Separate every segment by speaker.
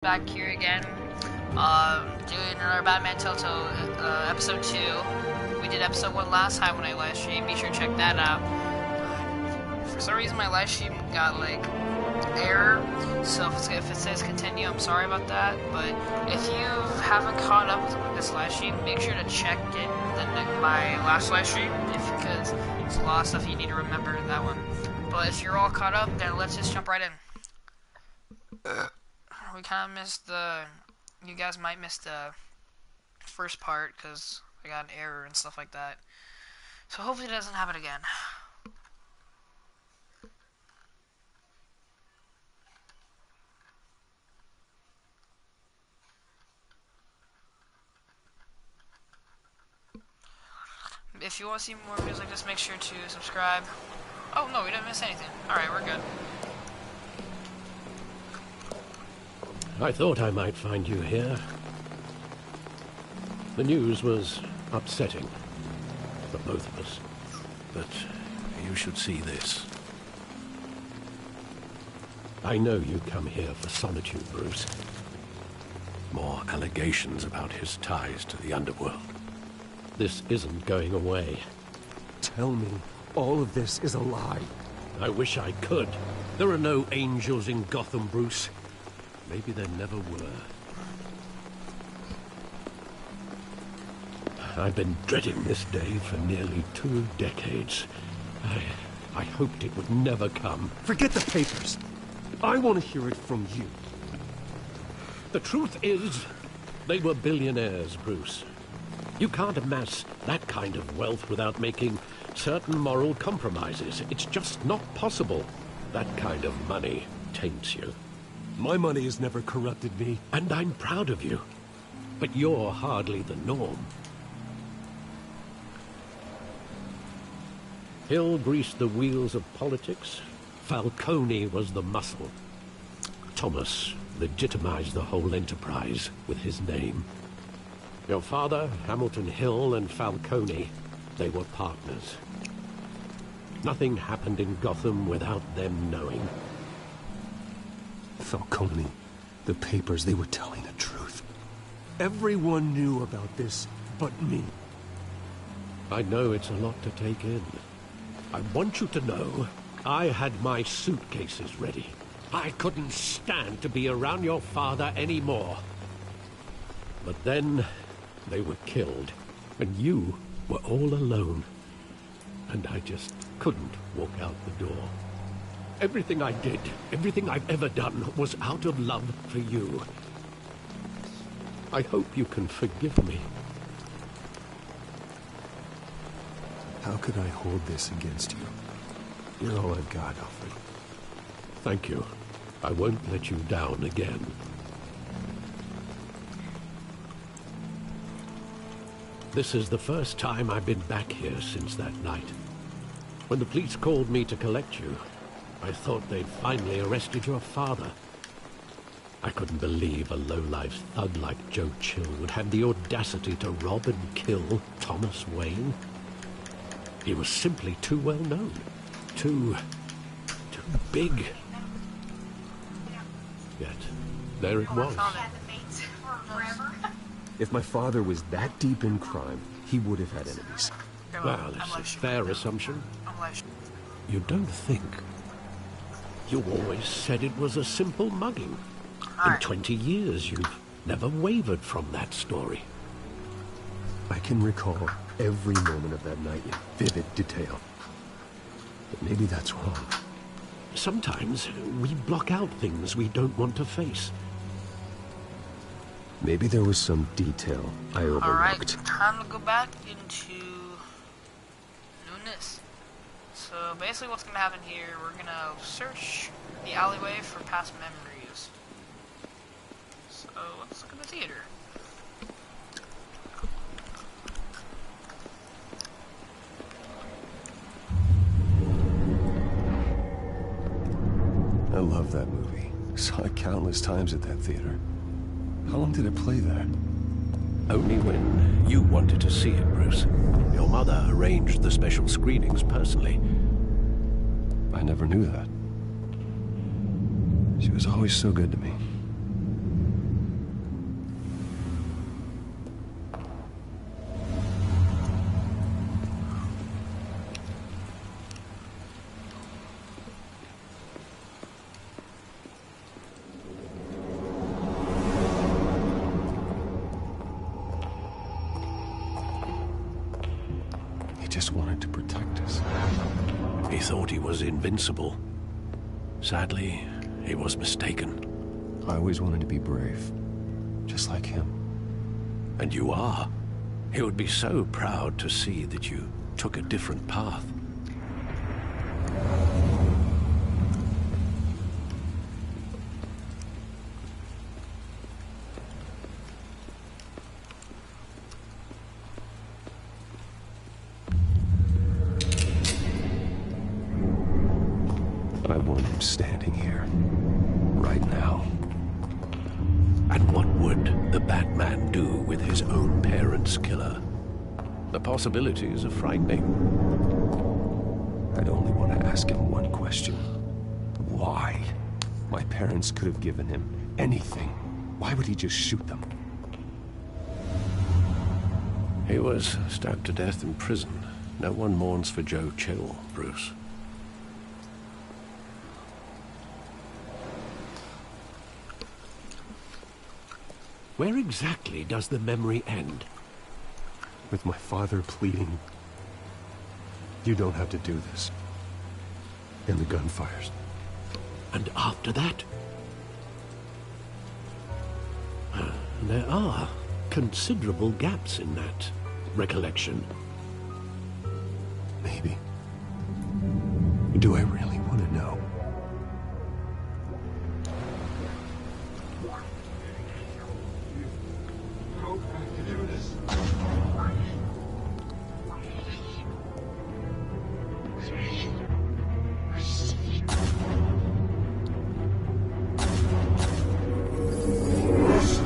Speaker 1: Back here again, doing another Batman Telltale, episode 2. We did episode 1 last time when I live streamed. Be sure to check that out. For some reason my live stream got, like, error, so if it says continue, I'm sorry about that, but if you haven't caught up with this live stream, make sure to check in my last live stream, because there's a lot of stuff you need to remember in that one. But if you're all caught up, then let's just jump right in. We kind of missed you guys might miss the first part because I got an error and stuff like that. So hopefully it doesn't happen again. If you want to see more videos like this, make sure to subscribe. Oh no, we didn't miss anything. Alright, we're good.
Speaker 2: I thought I might find you here. The news was upsetting for both of us. But you should see this. I know you come here for solitude, Bruce. More allegations about his ties to the underworld. This isn't going away.
Speaker 3: Tell me, all of this is a lie.
Speaker 2: I wish I could. There are no angels in Gotham, Bruce. Maybe there never were. I've been dreading this day for nearly 2 decades. I hoped it would never come.
Speaker 3: Forget the papers. I want to hear it from you.
Speaker 2: The truth is, they were billionaires, Bruce. You can't amass that kind of wealth without making certain moral compromises. It's just not possible. That kind of money taints you.
Speaker 3: My money has never corrupted me.
Speaker 2: And I'm proud of you. But you're hardly the norm. Hill greased the wheels of politics. Falcone was the muscle. Thomas legitimized the whole enterprise with his name. Your father, Hamilton Hill, and Falcone, they were partners. Nothing happened in Gotham without them knowing.
Speaker 3: Falcone, the papers, they were telling the truth. Everyone knew about this but me.
Speaker 2: I know it's a lot to take in. I want you to know I had my suitcases ready. I couldn't stand to be around your father anymore. But then they were killed, and you were all alone. And I just couldn't walk out the door. Everything I did, everything I've ever done, was out of love for you. I hope you can forgive me.
Speaker 3: How could I hold this against you? You're all I've got, Alfred.
Speaker 2: Thank you. I won't let you down again. This is the first time I've been back here since that night. When the police called me to collect you, I thought they'd finally arrested your father. I couldn't believe a low-life thug like Joe Chill would have the audacity to rob and kill Thomas Wayne. He was simply too well known. Too big. Yet, there it was.
Speaker 3: If my father was that deep in crime, he would have had enemies.
Speaker 2: Well, it's a fair assumption. You don't think? You always said it was a simple mugging. In 20 years, you've never wavered from that story.
Speaker 3: I can recall every moment of that night in vivid detail. But maybe that's wrong.
Speaker 2: Sometimes we block out things we don't want to face.
Speaker 3: Maybe there was some detail I overlooked.
Speaker 1: Alright, time to go back into newness. So basically what's going to happen here, we're going to search the alleyway for past memories. So let's look at the theater.
Speaker 3: I love that movie. Saw it countless times at that theater. How long did it play there?
Speaker 2: Only when you wanted to see it, Bruce. Your mother arranged the special screenings personally.
Speaker 3: I never knew that. She was always so good to me. just wanted to protect us.
Speaker 2: He thought he was invincible. Sadly, he was mistaken.
Speaker 3: I always wanted to be brave, just like him.
Speaker 2: And you are. He would be so proud to see that you took a different path.
Speaker 3: I want him standing here, right now.
Speaker 2: And what would the Batman do with his own parents' killer? The possibilities are frightening.
Speaker 3: I'd only want to ask him one question. Why? My parents could have given him anything. Why would he just shoot them?
Speaker 2: He was stabbed to death in prison. No one mourns for Joe Chill, Bruce. Where exactly does the memory end?
Speaker 3: With my father pleading, "You don't have to do this." And the gunfires.
Speaker 2: And after that? There are considerable gaps in that recollection.
Speaker 3: Maybe. Do I really want to know?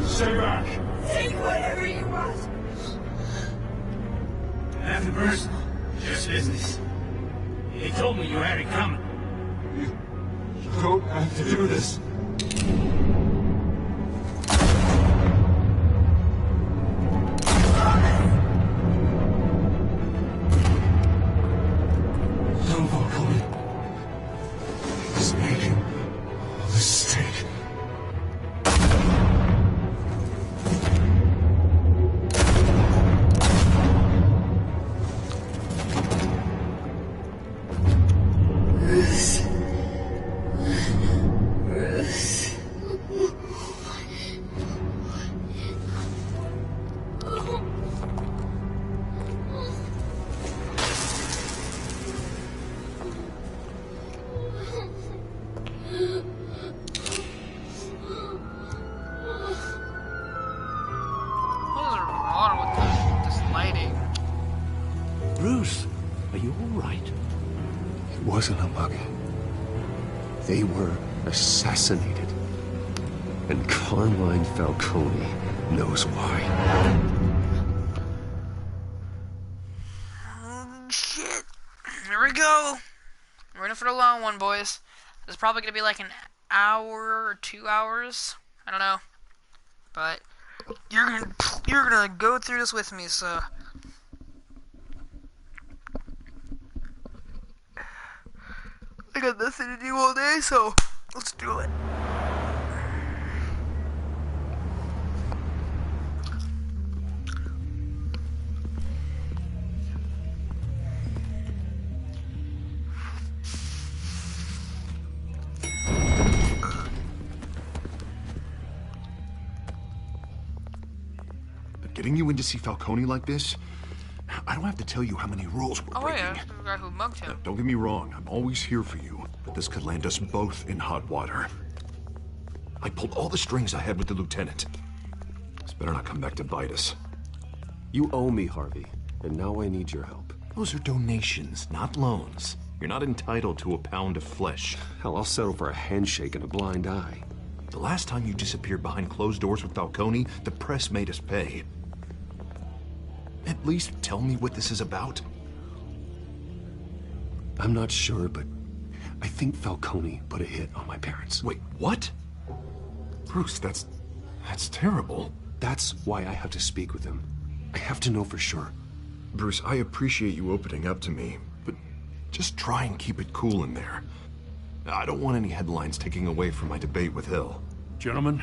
Speaker 4: Stay back! Take whatever you want! Nothing personal, just business. He told me you had it coming. You don't have to do this. Don't walk on me. He's making a mistake.
Speaker 1: What is wrong with this lighting?
Speaker 2: Bruce, are you all right?
Speaker 3: It wasn't a mug. They were assassinated. And Carmine Falcone knows why.
Speaker 1: Shit. Here we go. We're in for the long one, boys. This is probably gonna be like an hour or 2 hours. I don't know. But you're gonna go through this with me, so I got nothing to do all day, so let's do it.
Speaker 5: Getting you in to see Falcone like this? I don't have to tell you how many rules we're
Speaker 1: Oh
Speaker 5: breaking.
Speaker 1: yeah, the guy who mugged him.
Speaker 5: Don't get me wrong, I'm always here for you, but this could land us both in hot water. I pulled all the strings I had with the lieutenant. This better not come back to bite us.
Speaker 3: You owe me, Harvey, and now I need your help.
Speaker 5: Those are donations, not loans. You're not entitled to a pound of flesh.
Speaker 3: Hell, I'll settle for a handshake and a blind eye.
Speaker 5: The last time you disappeared behind closed doors with Falcone, the press made us pay. At least tell me what this is about.
Speaker 3: I'm not sure, but I think Falcone put a hit on my parents.
Speaker 5: Wait, what? Bruce, that's terrible.
Speaker 3: That's why I have to speak with him. I have to know for sure.
Speaker 5: Bruce, I appreciate you opening up to me, but just try and keep it cool in there. I don't want any headlines taking away from my debate with Hill.
Speaker 4: Gentlemen,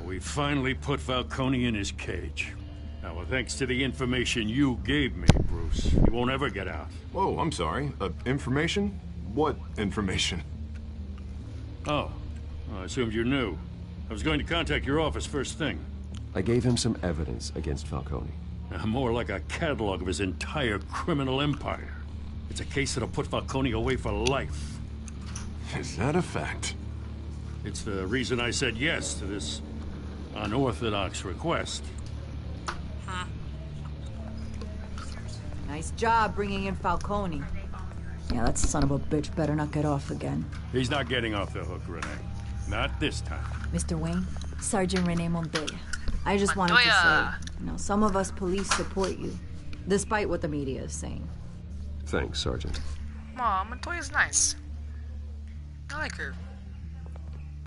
Speaker 4: we finally put Falcone in his cage.
Speaker 6: Now, well, thanks to the information you gave me, Bruce, he won't ever get out.
Speaker 5: Whoa, I'm sorry. Information? What information?
Speaker 6: Oh, well, I assumed you knew. I was going to contact your office first thing.
Speaker 3: I gave him some evidence against Falcone.
Speaker 6: More like a catalog of his entire criminal empire. It's a case that'll put Falcone away for life.
Speaker 5: Is that a fact?
Speaker 6: It's the reason I said yes to this unorthodox request.
Speaker 7: Nice job bringing in Falcone. Yeah, that son of a bitch better not get off again.
Speaker 6: He's not getting off the hook, Renee. Not this time.
Speaker 7: Mr. Wayne, Sergeant Renee Montoya. I just wanted to say, some of us police support you, despite what the media is saying.
Speaker 3: Thanks, Sergeant.
Speaker 1: Aw, Montoya's nice. I like her.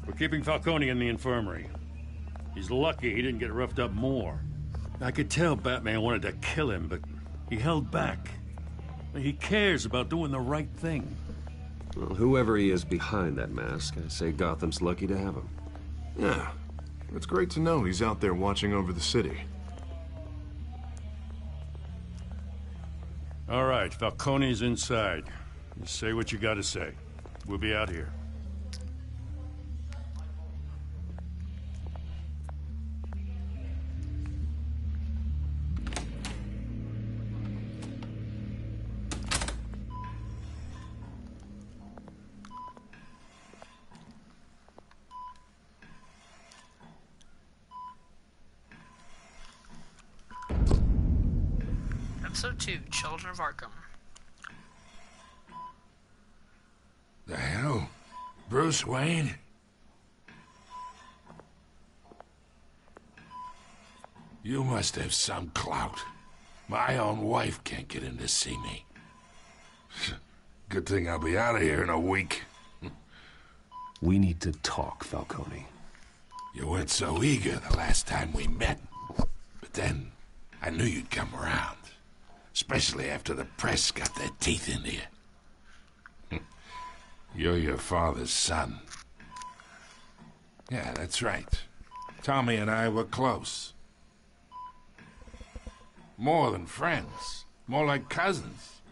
Speaker 6: We're keeping Falcone in the infirmary. He's lucky he didn't get roughed up more. I could tell Batman wanted to kill him, but he held back. He cares about doing the right thing.
Speaker 3: Well, whoever he is behind that mask, I say Gotham's lucky to have him.
Speaker 5: Yeah. It's great to know he's out there watching over the city.
Speaker 6: All right, Falcone's inside. You say what you gotta say. We'll be out here.
Speaker 1: Episode 2, Children of Arkham.
Speaker 4: The hell? Bruce Wayne? You must have some clout. My own wife can't get in to see me. Good thing I'll be out of here in a week.
Speaker 3: We need to talk, Falcone.
Speaker 4: You weren't so eager the last time we met. But then, I knew you'd come around. Especially after the press got their teeth into you. You're your father's son. Yeah, that's right. Tommy and I were close. More than friends. More like cousins.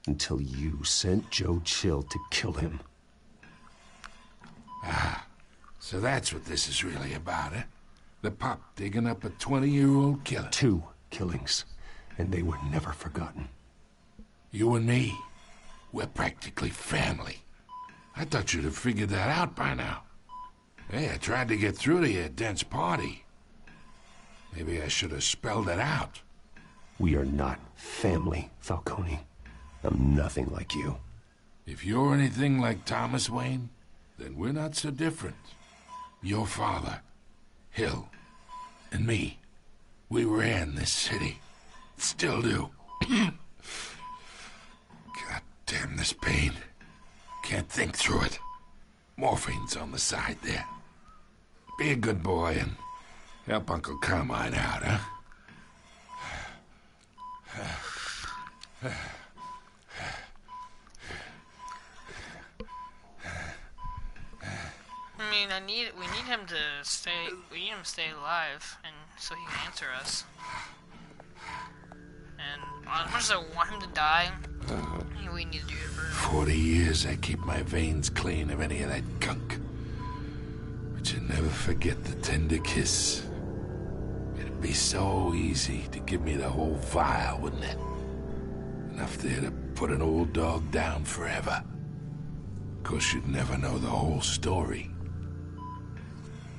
Speaker 3: Until you sent Joe Chill to kill him.
Speaker 4: Ah, so that's what this is really about, eh? The pup digging up a 20-year-old killer.
Speaker 3: 2 killings, and they were never forgotten.
Speaker 4: You and me, we're practically family. I thought you'd have figured that out by now. Hey, I tried to get through to your dense party. Maybe I should have spelled it out.
Speaker 3: We are not family, Falcone. I'm nothing like you.
Speaker 4: If you're anything like Thomas Wayne, then we're not so different. Your father, Hill, and me, we ran this city. Still do. God damn this pain. Can't think through it. Morphine's on the side there. Be a good boy and help Uncle Carmine out, huh?
Speaker 1: I mean, we need him to stay alive, and so he can answer us. And as much as I want him to die, we need to do it for him.
Speaker 4: 40 years I keep my veins clean of any of that gunk. But you never forget the tender kiss. It'd be so easy to give me the whole vial, wouldn't it? Enough there to put an old dog down forever. Of course, you'd never know the whole story.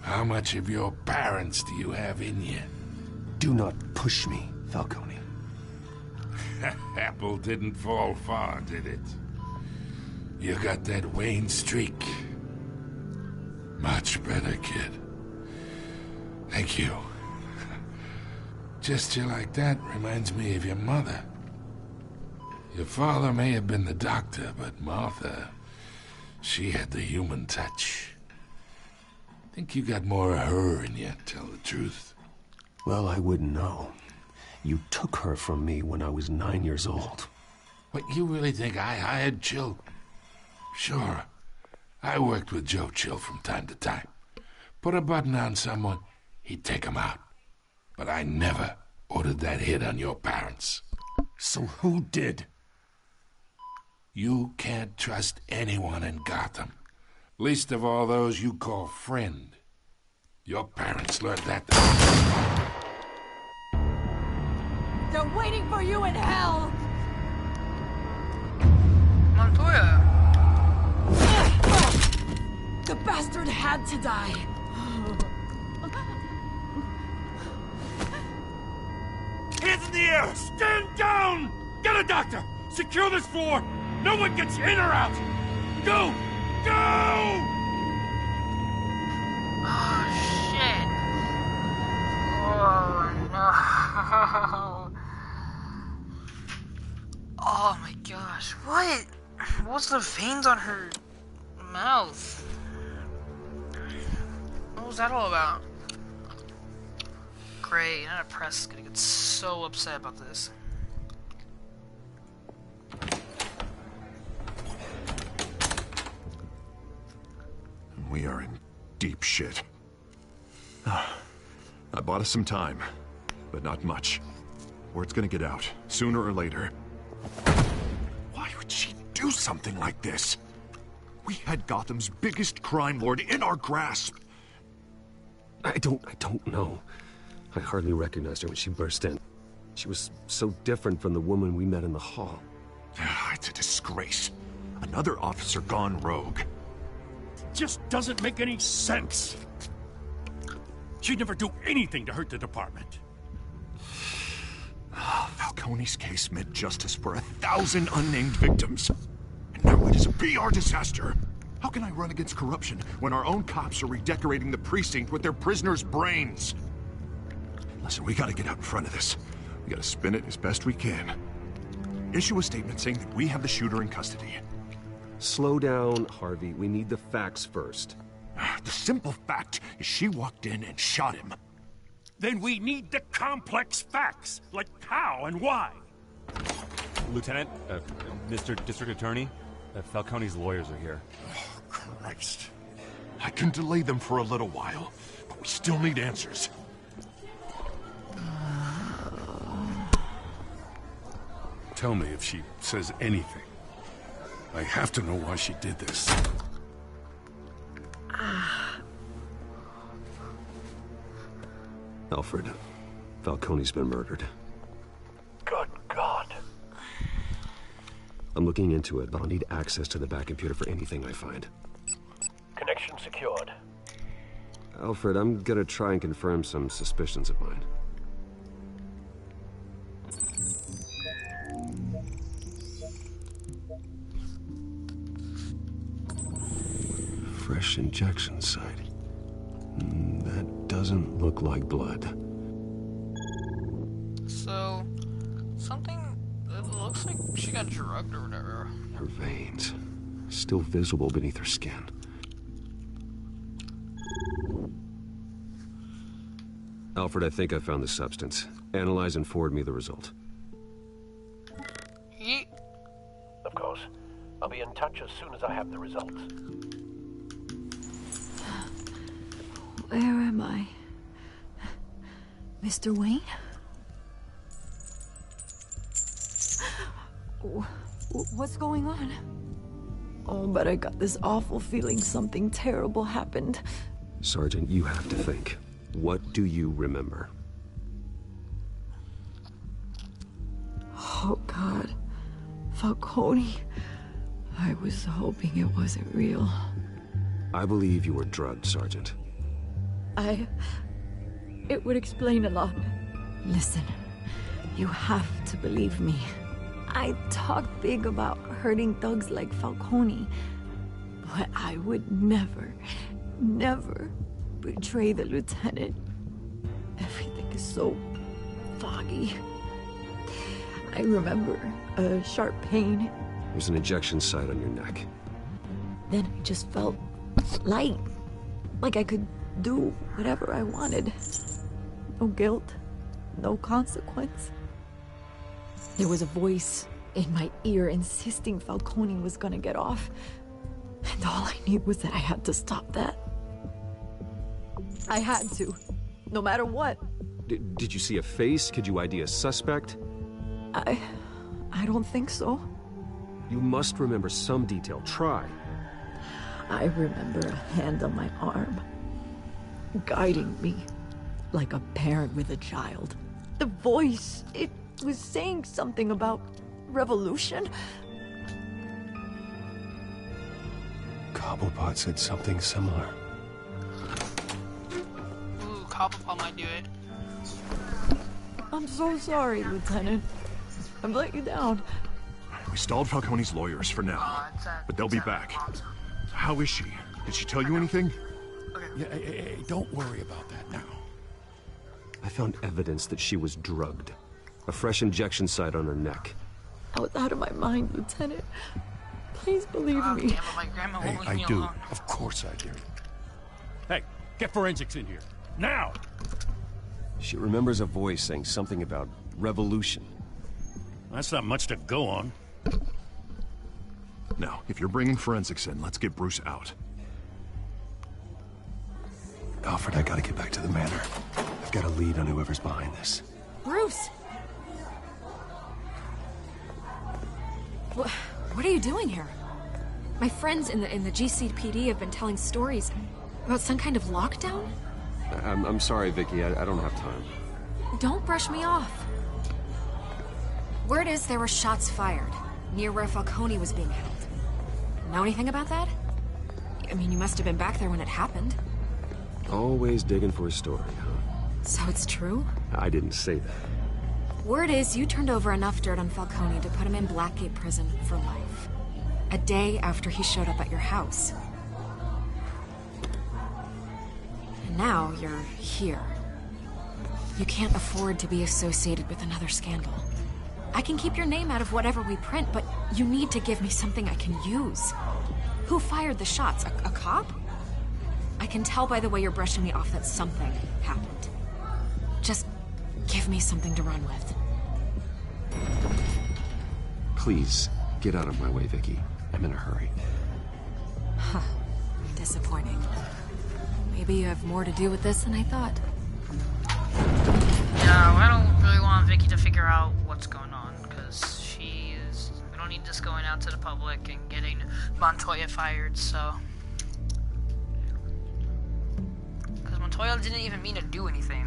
Speaker 4: How much of your parents do you have in you?
Speaker 3: Do not push me, Falcone.
Speaker 4: Apple didn't fall far, did it? You got that Wayne streak. Much better, kid. Thank you. Gesture like that reminds me of your mother. Your father may have been the doctor, but Martha, she had the human touch. Think you got more of her in you, tell the truth.
Speaker 3: Well, I wouldn't know. You took her from me when I was 9 years old.
Speaker 4: What, you really think I hired Chill? Sure. I worked with Joe Chill from time to time. Put a button on someone, he'd take him out. But I never ordered that hit on your parents.
Speaker 5: So who did?
Speaker 4: You can't trust anyone in Gotham. Least of all those you call friend. Your parents learned that.
Speaker 7: They're waiting for you in hell!
Speaker 1: Montoya.
Speaker 7: The bastard had to die.
Speaker 6: Hands in the air! Stand down! Get a doctor! Secure this floor! No one gets in or out! Go! Go!
Speaker 1: Oh, shit. Oh, no. Oh, my gosh. What? What's the veins on her mouth? What was that all about? Great. Now the press is gonna get so upset about this.
Speaker 5: We are in deep shit. I bought us some time, but not much. Word's gonna get out, sooner or later. Why would she do something like this? We had Gotham's biggest crime lord in our grasp.
Speaker 3: I don't know. I hardly recognized her when she burst in. She was so different from the woman we met in the hall.
Speaker 5: It's a disgrace. Another officer gone rogue.
Speaker 6: Just doesn't make any sense. She'd never do anything to hurt the department.
Speaker 5: Falcone's case meant justice for 1,000 unnamed victims. And now it is a PR disaster. How can I run against corruption when our own cops are redecorating the precinct with their prisoners' brains? Listen, we gotta get out in front of this. We gotta spin it as best we can. Issue a statement saying that we have the shooter in custody.
Speaker 3: Slow down, Harvey. We need the facts first.
Speaker 5: The simple fact is she walked in and shot him.
Speaker 6: Then we need the complex facts, like how and why.
Speaker 8: Lieutenant, Mr. District Attorney, Falcone's lawyers are here.
Speaker 5: Oh, Christ. I can delay them for a little while, but we still need answers.
Speaker 4: Tell me if she says anything. I have to know why she did this.
Speaker 3: Alfred, Falcone's been murdered.
Speaker 2: Good God.
Speaker 3: I'm looking into it, but I'll need access to the back computer for anything I find.
Speaker 2: Connection secured.
Speaker 3: Alfred, I'm gonna try and confirm some suspicions of mine. Fresh injection site. That doesn't look like blood.
Speaker 1: So, something, it looks like she got drugged or whatever.
Speaker 3: Her veins, still visible beneath her skin. Alfred, I think I found the substance. Analyze and forward me the result.
Speaker 1: Yeet.
Speaker 2: Of course. I'll be in touch as soon as I have the results.
Speaker 7: Where am I? Mr. Wayne? What's going on? Oh, but I got this awful feeling something terrible happened.
Speaker 3: Sergeant, you have to think. What do you remember?
Speaker 7: Oh, God. Falcone. I was hoping it wasn't real.
Speaker 3: I believe you were drugged, Sergeant.
Speaker 7: It would explain a lot. Listen, you have to believe me. I talk big about hurting thugs like Falcone, but I would never betray the lieutenant. Everything is so foggy. I remember a sharp pain.
Speaker 3: There's an injection site on your neck.
Speaker 7: Then I just felt light, like I could do whatever I wanted. No guilt, no consequence. There was a voice in my ear insisting Falcone was gonna get off. And all I knew was that I had to stop that. I had to, no matter what.
Speaker 3: Did you see a face? Could you ID a suspect?
Speaker 7: I don't think so.
Speaker 3: You must remember some detail. Try.
Speaker 7: I remember a hand on my arm, guiding me like a parent with a child. The voice, it was saying something about revolution.
Speaker 3: Cobblepot said something similar.
Speaker 1: Ooh, Cobblepot might do it.
Speaker 7: I'm so sorry, Lieutenant. I've let you down.
Speaker 5: We stalled Falcone's lawyers for now, but they'll be back. How is she? Did she tell you anything?
Speaker 4: Yeah, hey, don't worry about that now.
Speaker 3: I found evidence that she was drugged. A fresh injection site on her neck.
Speaker 7: I was out of my mind, Lieutenant. Please believe
Speaker 1: Oh,
Speaker 7: me.
Speaker 1: damn it, my grandma won't leave me
Speaker 4: I do.
Speaker 1: alone.
Speaker 4: Of course I do.
Speaker 6: Hey, get forensics in here. Now!
Speaker 3: She remembers a voice saying something about revolution.
Speaker 6: That's not much to go on.
Speaker 5: Now, if you're bringing forensics in, let's get Bruce out.
Speaker 3: Alfred, I gotta get back to the manor. I've got a lead on whoever's behind this.
Speaker 9: Bruce! What are you doing here? My friends in the GCPD have been telling stories about some kind of lockdown?
Speaker 3: I'm sorry, Vicky. I don't have time.
Speaker 9: Don't brush me off. Word is there were shots fired near where Falcone was being held. Know anything about that? I mean, you must have been back there when it happened.
Speaker 3: Always digging for a story, huh?
Speaker 9: So it's true?
Speaker 3: I didn't say that.
Speaker 9: Word is you turned over enough dirt on Falcone to put him in Blackgate Prison for life. A day after he showed up at your house. And now you're here. You can't afford to be associated with another scandal. I can keep your name out of whatever we print, but you need to give me something I can use. Who fired the shots? A cop? I can tell by the way you're brushing me off that something happened. Just give me something to run with.
Speaker 3: Please, get out of my way, Vicky. I'm in a hurry.
Speaker 9: Huh. Disappointing. Maybe you have more to do with this than I thought.
Speaker 1: Yeah, I don't really want Vicky to figure out what's going on, because she is... We don't need this going out to the public and getting Montoya fired, so... Because Montoya didn't even mean to do anything.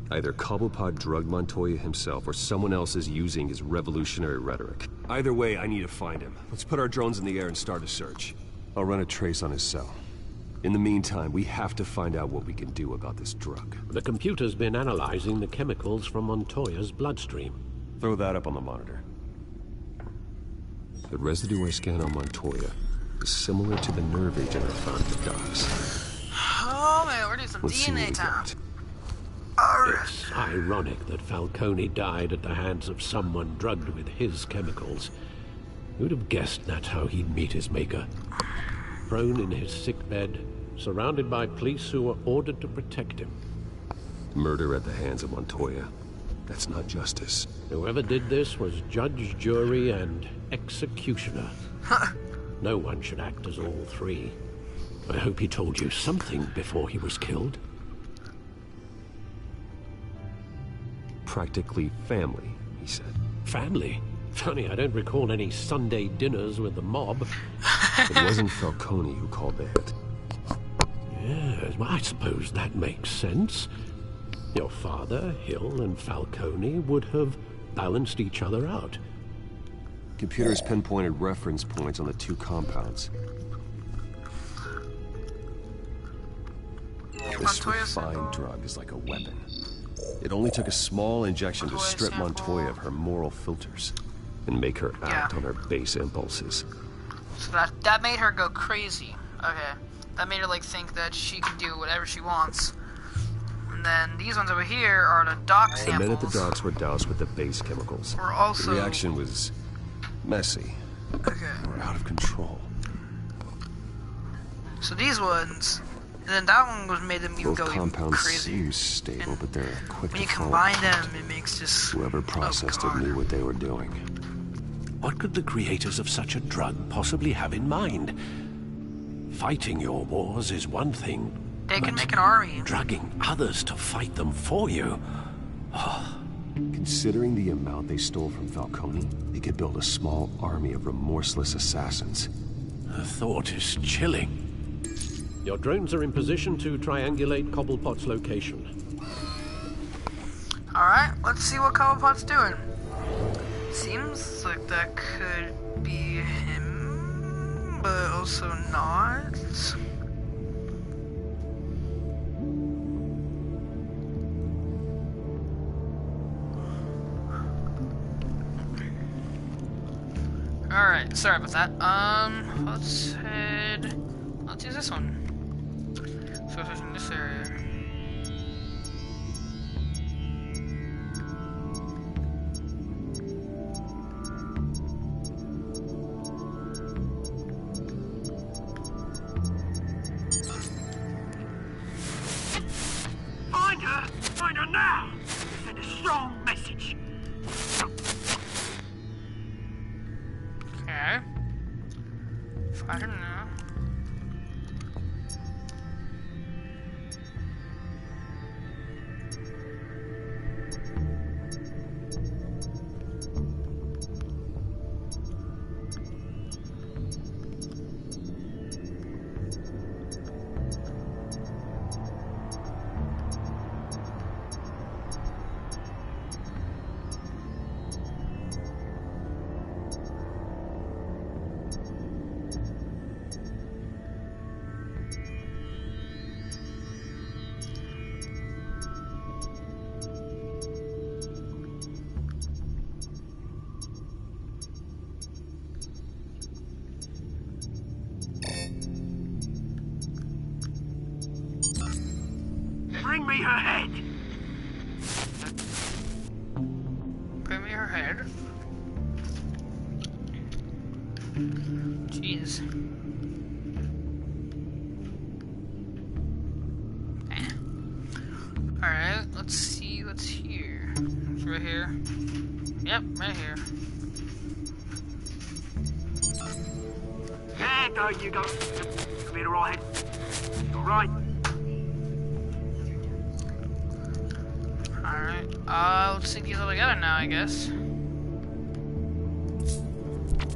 Speaker 3: Either Cobblepot drugged Montoya himself, or someone else is using his revolutionary rhetoric. Either way, I need to find him. Let's put our drones in the air and start a search. I'll run a trace on his cell. In the meantime, we have to find out what we can do about this drug.
Speaker 2: The computer's been analyzing the chemicals from Montoya's bloodstream.
Speaker 3: Throw that up on the monitor. The residue I scan on Montoya is similar to the nerve agent I found in the docks.
Speaker 1: Oh man, we're doing some
Speaker 3: Let's see what
Speaker 1: DNA
Speaker 3: we
Speaker 1: time.
Speaker 3: got.
Speaker 2: It's ironic that Falcone died at the hands of someone drugged with his chemicals. Who'd have guessed that's how he'd meet his maker? Prone in his sickbed, surrounded by police who were ordered to protect him.
Speaker 3: Murder at the hands of Montoya. That's not justice.
Speaker 2: Whoever did this was judge, jury, and executioner. No one should act as all three. I hope he told you something before he was killed.
Speaker 3: Practically family, he said.
Speaker 2: Family? Funny, I don't recall any Sunday dinners with the mob.
Speaker 3: It wasn't Falcone who called the hit.
Speaker 2: Yes, well, I suppose that makes sense. Your father, Hill, and Falcone would have balanced each other out.
Speaker 3: Computers pinpointed reference points on the two compounds. This refined drug is like a weapon. It only took a small injection to strip Montoya of her moral filters and make her act on her base impulses.
Speaker 1: So that made her go crazy. Okay. That made her like think that she could do whatever she wants. And then these ones over here are the dock samples.
Speaker 3: The men at the docks were doused with the base chemicals.
Speaker 1: We're also...
Speaker 3: The reaction was messy.
Speaker 1: Okay.
Speaker 3: Or out of control.
Speaker 1: So these ones, and then that one was made them even
Speaker 3: Both
Speaker 1: go even
Speaker 3: compounds
Speaker 1: crazy.
Speaker 3: seem stable,
Speaker 1: And
Speaker 3: but they're quick
Speaker 1: when you
Speaker 3: to fall
Speaker 1: combine
Speaker 3: apart.
Speaker 1: them, it makes just
Speaker 3: Whoever processed it knew what they were doing.
Speaker 2: What could the creators of such a drug possibly have in mind? Fighting your wars is one thing.
Speaker 1: They can
Speaker 2: but
Speaker 1: make an army.
Speaker 2: drugging others to fight them for you.
Speaker 3: Considering the amount they stole from Falcone, they could build a small army of remorseless assassins.
Speaker 2: The thought is chilling. Your drones are in position to triangulate Cobblepot's location.
Speaker 1: Alright, let's see what Cobblepot's doing. Seems like that could be him, but also not. Alright, sorry about that. Let's use this one. So it's in this area.
Speaker 10: Find her now! Send a strong message.
Speaker 1: Okay. Find her now.
Speaker 10: Bring me her head!
Speaker 1: Bring me her head. Jeez. Alright, let's see what's here. It's right here. Yep, right here.
Speaker 10: Yeah, there you go. You'll be alright. Alright.
Speaker 1: Alright, let's sync these all together now, I guess.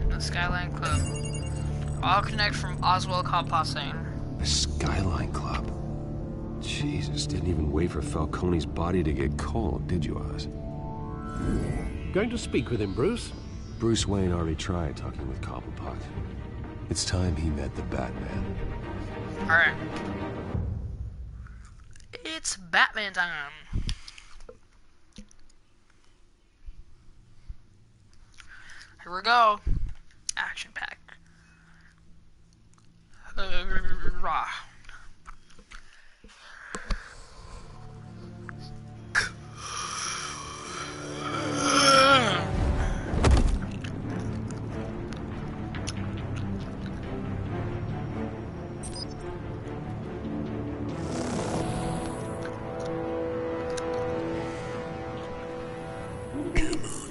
Speaker 1: The Skyline Club. All connect from Oswald Cobblepot.
Speaker 3: The Skyline Club. Jesus, didn't even wait for Falcone's body to get cold, did you, Oz?
Speaker 2: Going to speak with him, Bruce?
Speaker 3: Bruce Wayne already tried talking with Cobblepot. It's time he met the Batman.
Speaker 1: Alright. It's Batman time. Here we go. Action pack. Rah.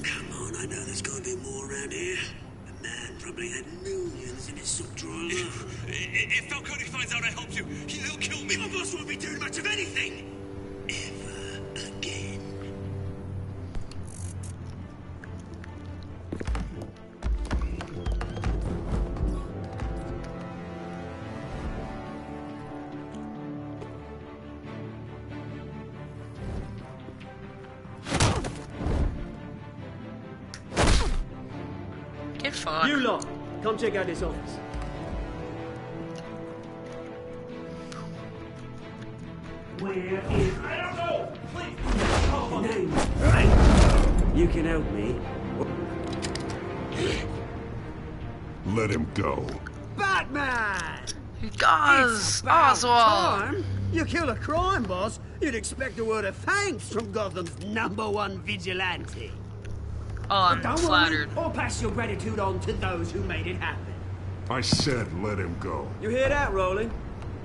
Speaker 11: Come on, I know there's gonna be more around here. The man probably had millions in his sock drawer alone. If Falcone finds out I helped you, he'll kill me. Your boss won't be doing much of anything. Ever again.
Speaker 1: Get fucked.
Speaker 12: You lot, come check out this office.
Speaker 10: Where is... I don't know! Please!
Speaker 11: Name. Right. You can help me.
Speaker 5: Let him go.
Speaker 12: Batman!
Speaker 1: He does!
Speaker 12: It's about
Speaker 1: Oswald!
Speaker 12: time. You kill a crime boss, you'd expect a word of thanks from Gotham's #1 vigilante.
Speaker 1: Oh, I'm
Speaker 12: Don't
Speaker 1: flattered.
Speaker 12: worry, I'll pass your gratitude on to those who made it happen.
Speaker 5: I said let him go.
Speaker 12: You hear that, Roland?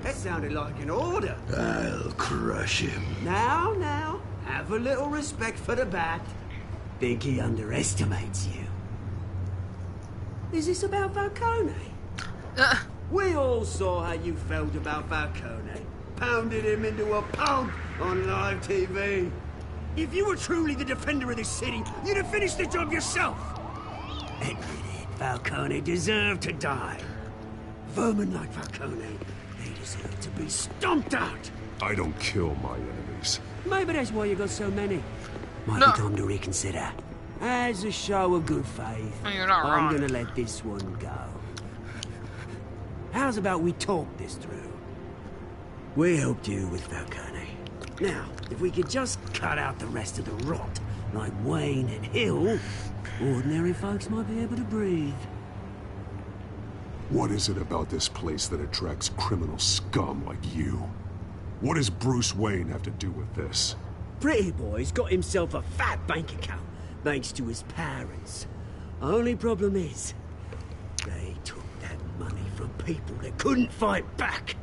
Speaker 12: That sounded like an order.
Speaker 5: I'll crush him.
Speaker 12: Now, have a little respect for the bat. Think he underestimates you. Is this about Falcone? We all saw how you felt about Falcone. Pounded him into a pulp on live TV. If you were truly the defender of this city, you'd have finished the job yourself. Admit it, Falcone deserved to die. Vermin like Falcone, they deserve to be stomped out.
Speaker 3: I don't kill my enemies.
Speaker 12: Maybe that's why you got so many. Might be time to reconsider. As a show of good faith,
Speaker 1: you're not
Speaker 12: I'm
Speaker 1: wrong.
Speaker 12: gonna let this one go. How's about we talk this through? We helped you with Falcone. Now, if we could just cut out the rest of the rot, like Wayne and Hill, ordinary folks might be able to breathe.
Speaker 3: What is it about this place that attracts criminal scum like you? What does Bruce Wayne have to do with this?
Speaker 12: Pretty Boy's got himself a fat bank account, thanks to his parents. Only problem is, they took that money from people that couldn't fight back.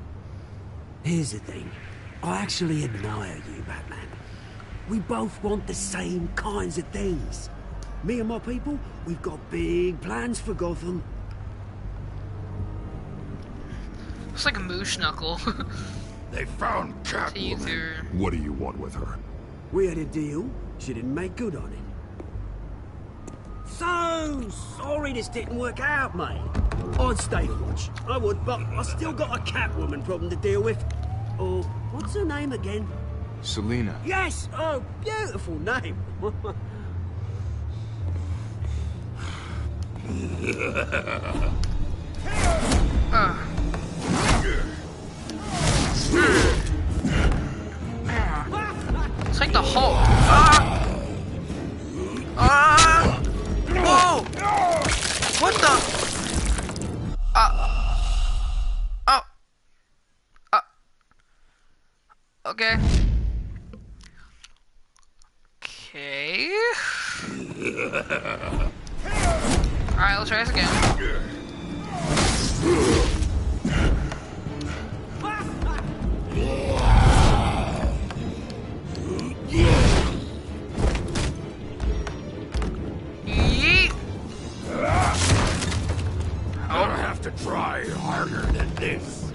Speaker 12: Here's the thing. I actually admire you, Batman. We both want the same kinds of things. Me and my people, we've got big plans for Gotham.
Speaker 1: It's like a moosh knuckle.
Speaker 5: They found Catwoman.
Speaker 3: What do you want with her?
Speaker 12: We had a deal. She didn't make good on it. So sorry this didn't work out, mate. I'd stay to watch. I would, but I still got a Catwoman problem to deal with. Oh, what's her name again?
Speaker 13: Selina.
Speaker 12: Yes! Oh, beautiful name.
Speaker 1: It's like the Hulk. Whoa! What the? Okay. Okay. Alright, let's try this again. Yeet.
Speaker 5: I'll have to try harder than this.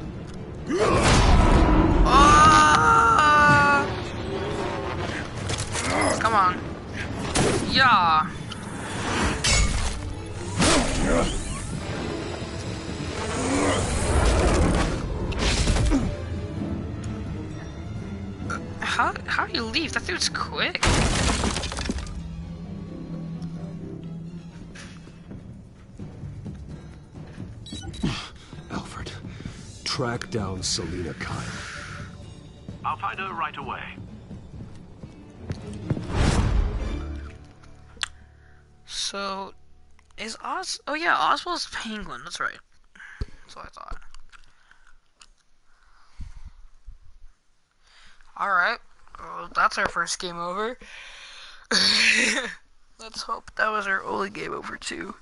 Speaker 1: Come on. Yeah. How do you leave? That dude's quick.
Speaker 3: Alfred, track down Selina Kyle.
Speaker 10: I'll find her right away.
Speaker 1: So, is Oz... Oh yeah, Oswald's Penguin, that's right. That's what I thought. Alright, well, that's our first game over. Let's hope that was our only game over too.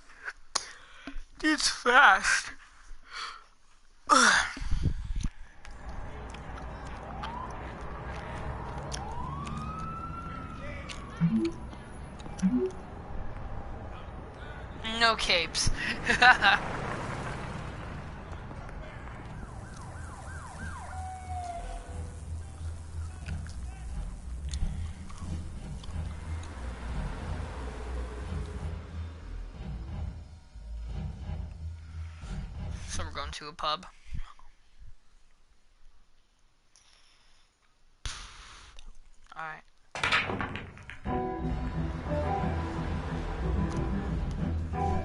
Speaker 1: It's fast. No capes. So we're going to a pub. Alright.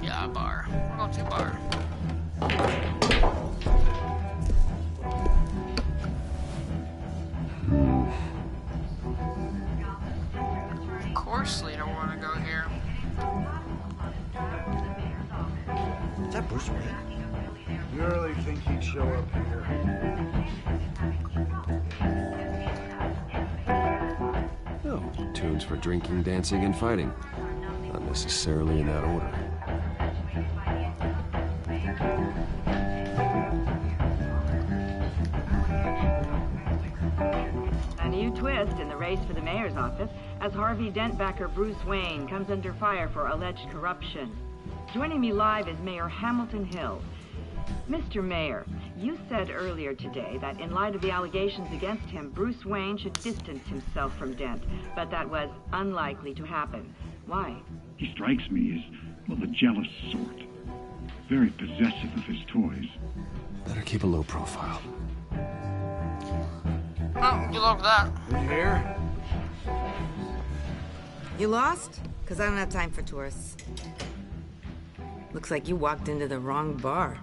Speaker 1: Yeah, a bar. We're going to a bar. Of course we don't want to go here.
Speaker 14: Is that Bruce Wayne? You really think he'd show up here?
Speaker 3: Oh, tunes for drinking, dancing, and fighting. Not necessarily in that order.
Speaker 13: twist in the race for the mayor's office as Harvey Dent backer Bruce Wayne comes under fire for alleged corruption. Joining me live is Mayor Hamilton Hill. Mr. Mayor, you said earlier today that in light of the allegations against him, Bruce Wayne should distance himself from Dent, but that was unlikely to happen. Why?
Speaker 15: He strikes me as, well, the jealous sort. Very possessive of his toys.
Speaker 3: Better keep a low profile.
Speaker 1: Oh, good luck with that.
Speaker 14: You here?
Speaker 16: You lost? Because I don't have time for tourists. Looks like you walked into the wrong bar.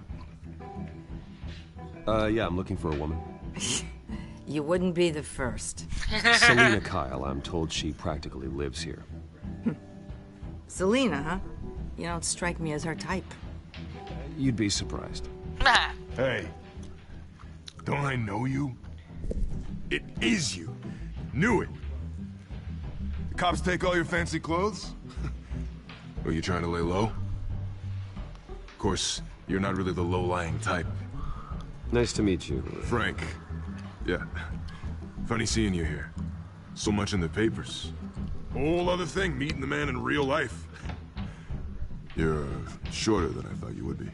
Speaker 3: Yeah, I'm looking for a woman.
Speaker 16: You wouldn't be the first.
Speaker 3: Selina Kyle, I'm told she practically lives here.
Speaker 16: Selina, huh? You don't strike me as her type.
Speaker 3: You'd be surprised.
Speaker 5: Hey, don't I know you? It is you. Knew it. The cops take all your fancy clothes? Were you trying to lay low? Of course, you're not really the low-lying type.
Speaker 3: Nice to meet you.
Speaker 5: Frank. Yeah. Funny seeing you here. So much in the papers. Whole other thing, meeting the man in real life. You're shorter than I thought you would be.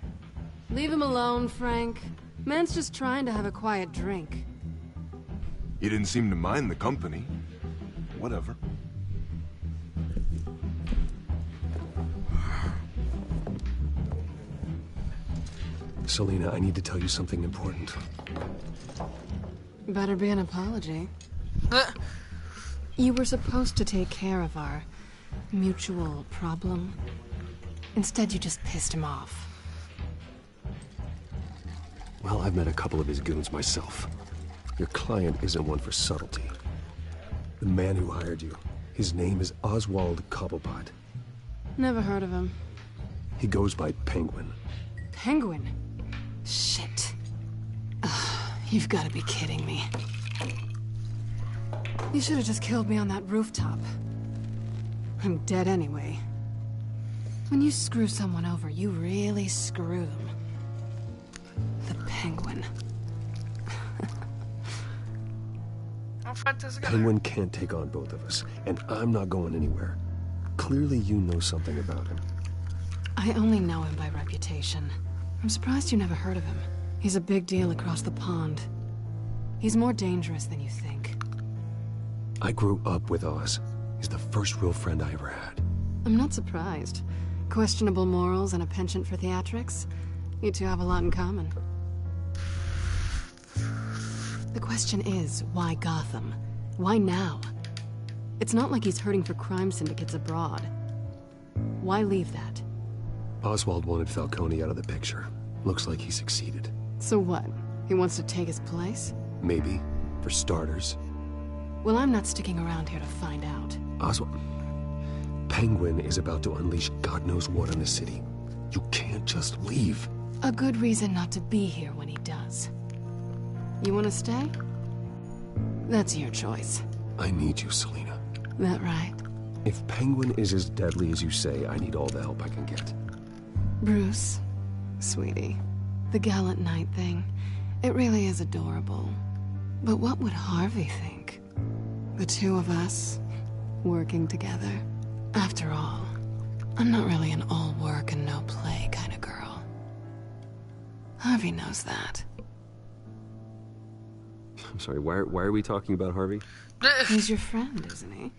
Speaker 17: Leave him alone, Frank. Man's just trying to have a quiet drink.
Speaker 5: You didn't seem to mind the company. Whatever.
Speaker 3: Selina, I need to tell you something important.
Speaker 17: Better be an apology. You were supposed to take care of our mutual problem. Instead, you just pissed him off.
Speaker 3: Well, I've met a couple of his goons myself. Your client isn't one for subtlety. The man who hired you, his name is Oswald Cobblepot.
Speaker 17: Never heard of him.
Speaker 3: He goes by Penguin.
Speaker 17: Penguin? Shit. Ugh, you've got to be kidding me. You should have just killed me on that rooftop. I'm dead anyway. When you screw someone over, you really screw them. The Penguin.
Speaker 1: I'll fight this together.
Speaker 3: Penguin can't take on both of us, and I'm not going anywhere. Clearly you know something about him.
Speaker 17: I only know him by reputation. I'm surprised you never heard of him. He's a big deal across the pond. He's more dangerous than you think.
Speaker 3: I grew up with Oz. He's the first real friend I ever had.
Speaker 17: I'm not surprised. Questionable morals and a penchant for theatrics. You two have a lot in common. The question is, why Gotham? Why now? It's not like he's hurting for crime syndicates abroad. Why leave that?
Speaker 3: Oswald wanted Falcone out of the picture. Looks like he succeeded.
Speaker 17: So what? He wants to take his place?
Speaker 3: Maybe, for starters.
Speaker 17: Well, I'm not sticking around here to find out.
Speaker 3: Oswald... Penguin is about to unleash God knows what on the city. You can't just leave.
Speaker 17: A good reason not to be here when he does. You want to stay? That's your choice.
Speaker 3: I need you, Selina.
Speaker 17: That right?
Speaker 3: If Penguin is as deadly as you say, I need all the help I can get.
Speaker 17: Bruce, sweetie, the gallant knight thing, it really is adorable. But what would Harvey think? The two of us, working together. After all, I'm not really an all work and no play kind of girl. Harvey knows that.
Speaker 3: I'm sorry, why are we talking about Harvey?
Speaker 17: He's your friend, isn't he?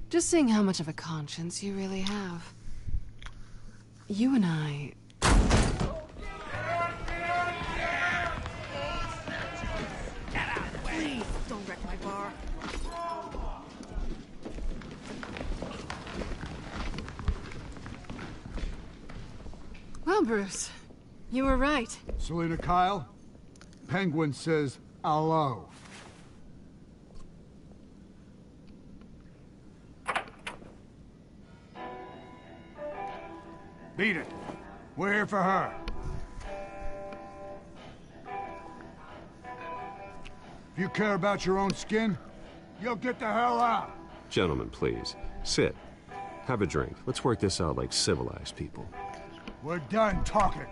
Speaker 17: Just seeing how much of a conscience you really have. You and I...
Speaker 16: Please, don't wreck my bar.
Speaker 17: Well, Bruce, you were right.
Speaker 14: Selina Kyle, Penguin says hello. Beat it. We're here for her. If you care about your own skin, you'll get the hell out.
Speaker 3: Gentlemen, please. Sit. Have a drink. Let's work this out like civilized people.
Speaker 14: We're done talking.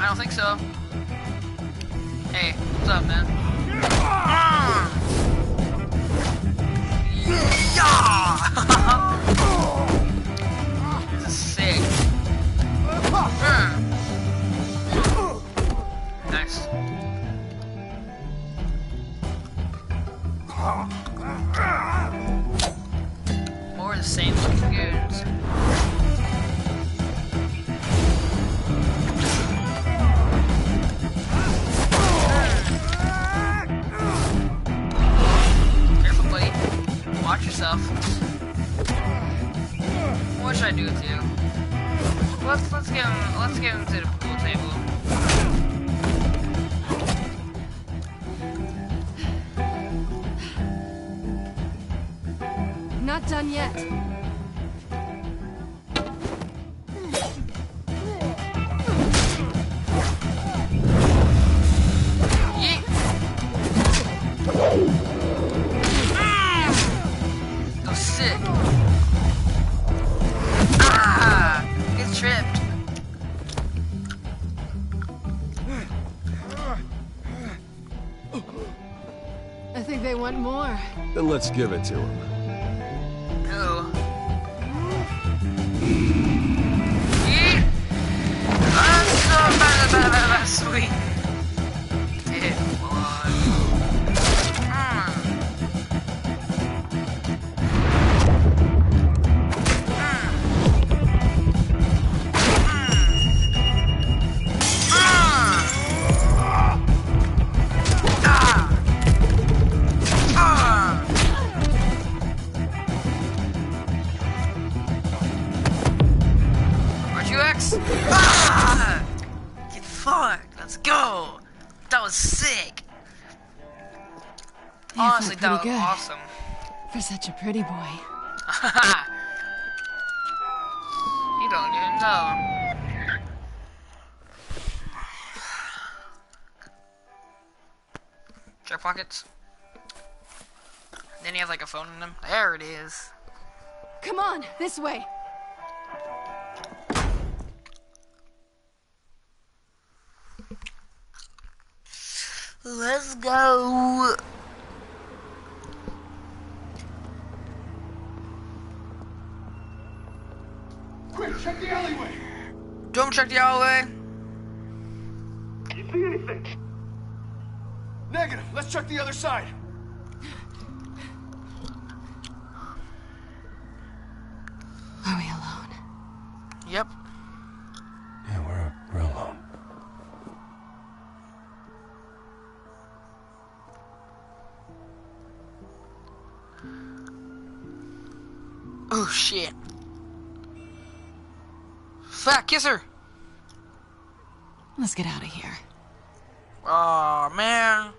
Speaker 1: don't think so. Hey, what's up, man? This is sick. Nice. More of the same looking goons. Careful, buddy. Watch yourself. What should I do with you? Let's get him to the pool table.
Speaker 17: Not done yet.
Speaker 1: Yeet. Go sick. Get tripped.
Speaker 17: I think they want more.
Speaker 3: Then let's give it to him.
Speaker 1: No. Yeet. That's so sweet. Yeah, boy. Get fucked. Let's go. That was sick. Honestly, that was awesome.
Speaker 17: For such a pretty boy.
Speaker 1: You don't even know. Check pockets. Then you have like a phone in them. There it is.
Speaker 17: Come on, this way.
Speaker 1: Let's go.
Speaker 5: Quick, check the alleyway.
Speaker 1: Don't check the alleyway.
Speaker 5: You see anything? Negative. Let's check the other side.
Speaker 17: Are we alone?
Speaker 1: Yep.
Speaker 4: Yeah, we're alone.
Speaker 1: Oh shit. Fat kisser.
Speaker 17: Let's get out of here.
Speaker 1: Oh man.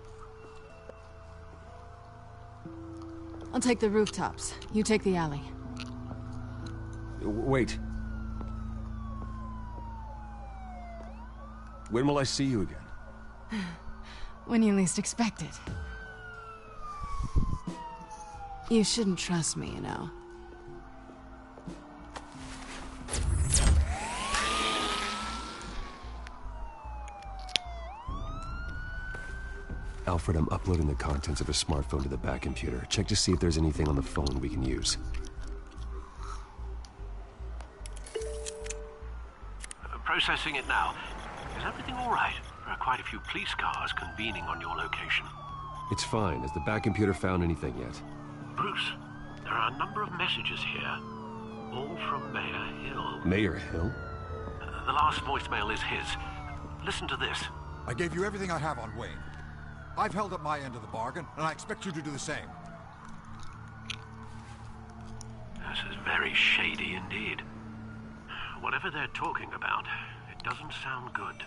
Speaker 17: I'll take the rooftops. You take the alley.
Speaker 3: Wait. When will I see you again?
Speaker 17: When you least expect it. You shouldn't trust me, you know.
Speaker 3: Alfred, I'm uploading the contents of a smartphone to the back computer. Check to see if there's anything on the phone we can use.
Speaker 18: Processing it now. Is everything all right? There are quite a few police cars convening on your location.
Speaker 3: It's fine. Has the back computer found anything yet?
Speaker 18: Bruce, there are a number of messages here, all from Mayor Hill.
Speaker 3: Mayor Hill?
Speaker 18: The last voicemail is his. Listen to this.
Speaker 5: I gave you everything I have on Wayne. I've held up my end of the bargain, and I expect you to do the same.
Speaker 18: This is very shady indeed. Whatever they're talking about, it doesn't sound good.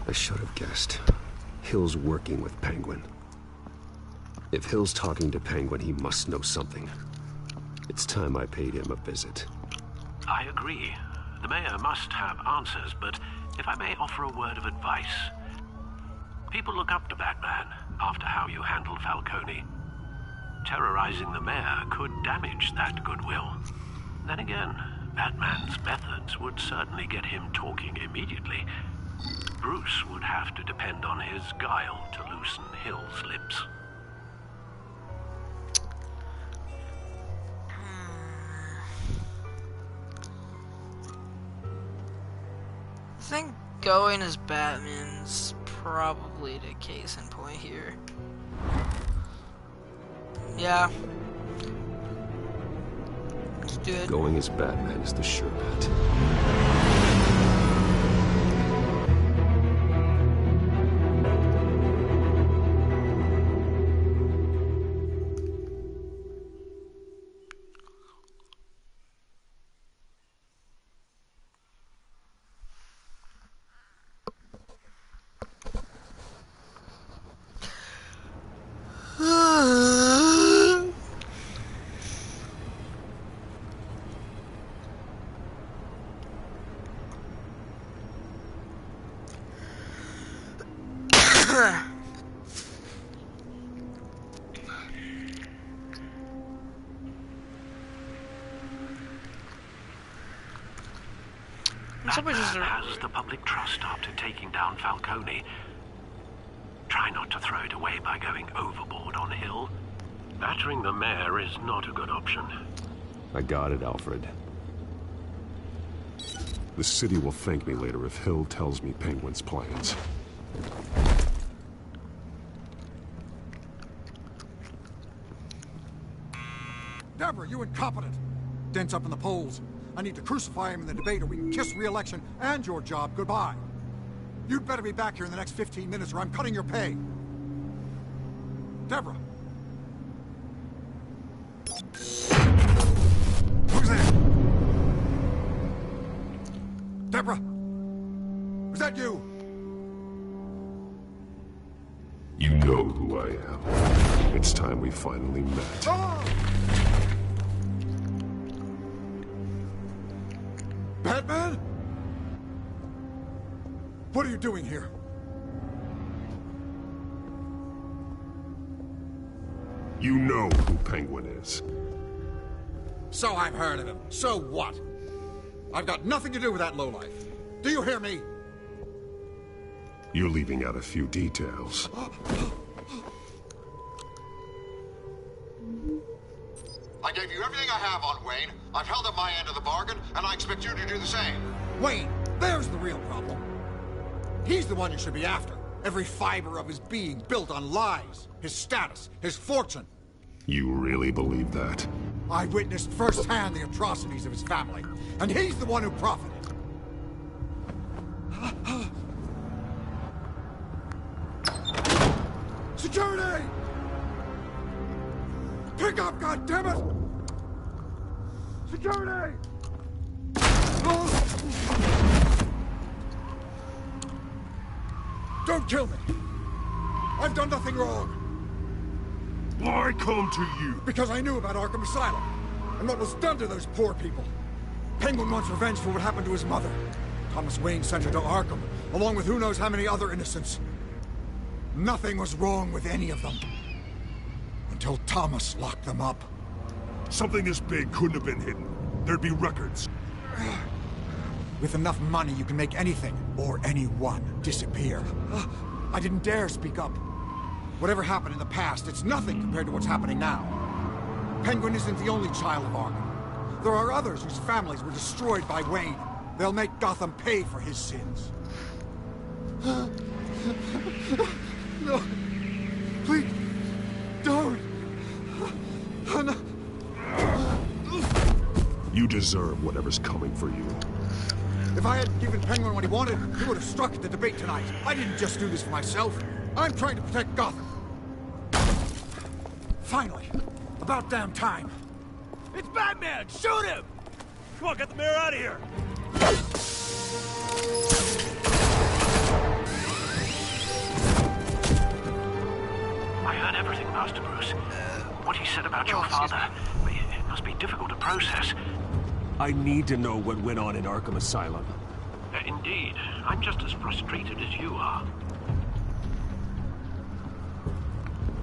Speaker 3: I should have guessed. Hill's working with Penguin. If Hill's talking to Penguin, he must know something. It's time I paid him a visit.
Speaker 18: I agree. The mayor must have answers, but if I may offer a word of advice. People look up to Batman after how you handled Falcone. Terrorizing the mayor could damage that goodwill. Then again, Batman's methods would certainly get him talking immediately. Bruce would have to depend on his guile to loosen Hill's lips.
Speaker 1: I think going as Batman's probably the case in point here. Yeah. Let's do it.
Speaker 3: Going as Batman is the sure bet.
Speaker 18: Batman has the public trust after taking down Falcone. Try not to throw it away by going overboard on Hill. Battering the mayor is not a good option.
Speaker 3: I got it, Alfred. The city will thank me later if Hill tells me Penguin's plans.
Speaker 19: Deborah, you incompetent! Dent's up in the polls. I need to crucify him in the debate or we can kiss re-election and your job goodbye. You'd better be back here in the next 15 minutes or I'm cutting your pay. Deborah. Who's there? Deborah. Was that you?
Speaker 3: You know who I am. It's time we finally met.
Speaker 19: Ah! Batman? What are you doing here?
Speaker 3: You know who Penguin is.
Speaker 19: So I've heard of him. So what? I've got nothing to do with that lowlife. Do you hear me?
Speaker 3: You're leaving out a few details.
Speaker 19: I gave you everything I have on Wayne. I've held up my end of the bargain, and I expect you to do the same. Wayne, there's the real problem. He's the one you should be after. Every fiber of his being built on lies. His status, his fortune.
Speaker 3: You really believe that?
Speaker 19: I witnessed firsthand the atrocities of his family, and he's the one who profited. Security! Pick up, goddammit! Security! Don't kill me! I've done nothing wrong!
Speaker 3: Why come to you?
Speaker 19: Because I knew about Arkham Asylum, and what was done to those poor people. Penguin wants revenge for what happened to his mother. Thomas Wayne sent her to Arkham, along with who knows how many other innocents. Nothing was wrong with any of them. Until Thomas locked them up.
Speaker 3: Something this big couldn't have been hidden. There'd be records.
Speaker 19: With enough money, you can make anything, or anyone, disappear. I didn't dare speak up. Whatever happened in the past, it's nothing compared to what's happening now. Penguin isn't the only child of Arkham. There are others whose families were destroyed by Wayne. They'll make Gotham pay for his sins. No. Please, don't. No.
Speaker 3: You deserve whatever's coming for you.
Speaker 19: If I had given Penguin what he wanted, he would have struck at the debate tonight. I didn't just do this for myself. I'm trying to protect Gotham. Finally. About damn time.
Speaker 8: It's Batman! Shoot him! Come on, get the mayor out of here!
Speaker 18: I heard everything, Master Bruce. What he said about your father. It must be difficult to process.
Speaker 3: I need to know what went on in Arkham Asylum.
Speaker 18: Indeed. I'm just as frustrated as you are.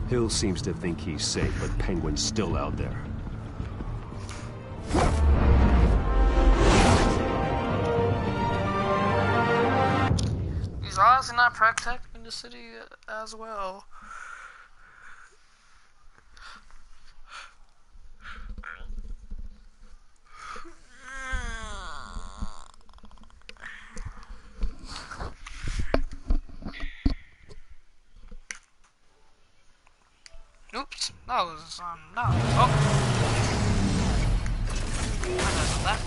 Speaker 3: Hill seems to think he's safe, but Penguin's still out there.
Speaker 1: is he not protecting the city as well? Oops, that was no. Oh, I messed that.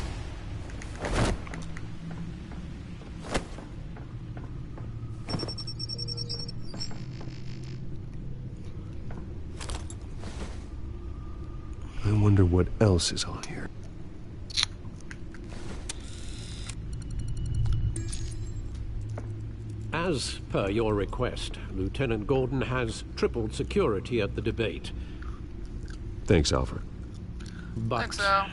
Speaker 3: I wonder what else is on here.
Speaker 2: As per your request, Lieutenant Gordon has tripled security at the debate.
Speaker 3: Thanks, Alfred.
Speaker 2: But
Speaker 1: Thanks, Al.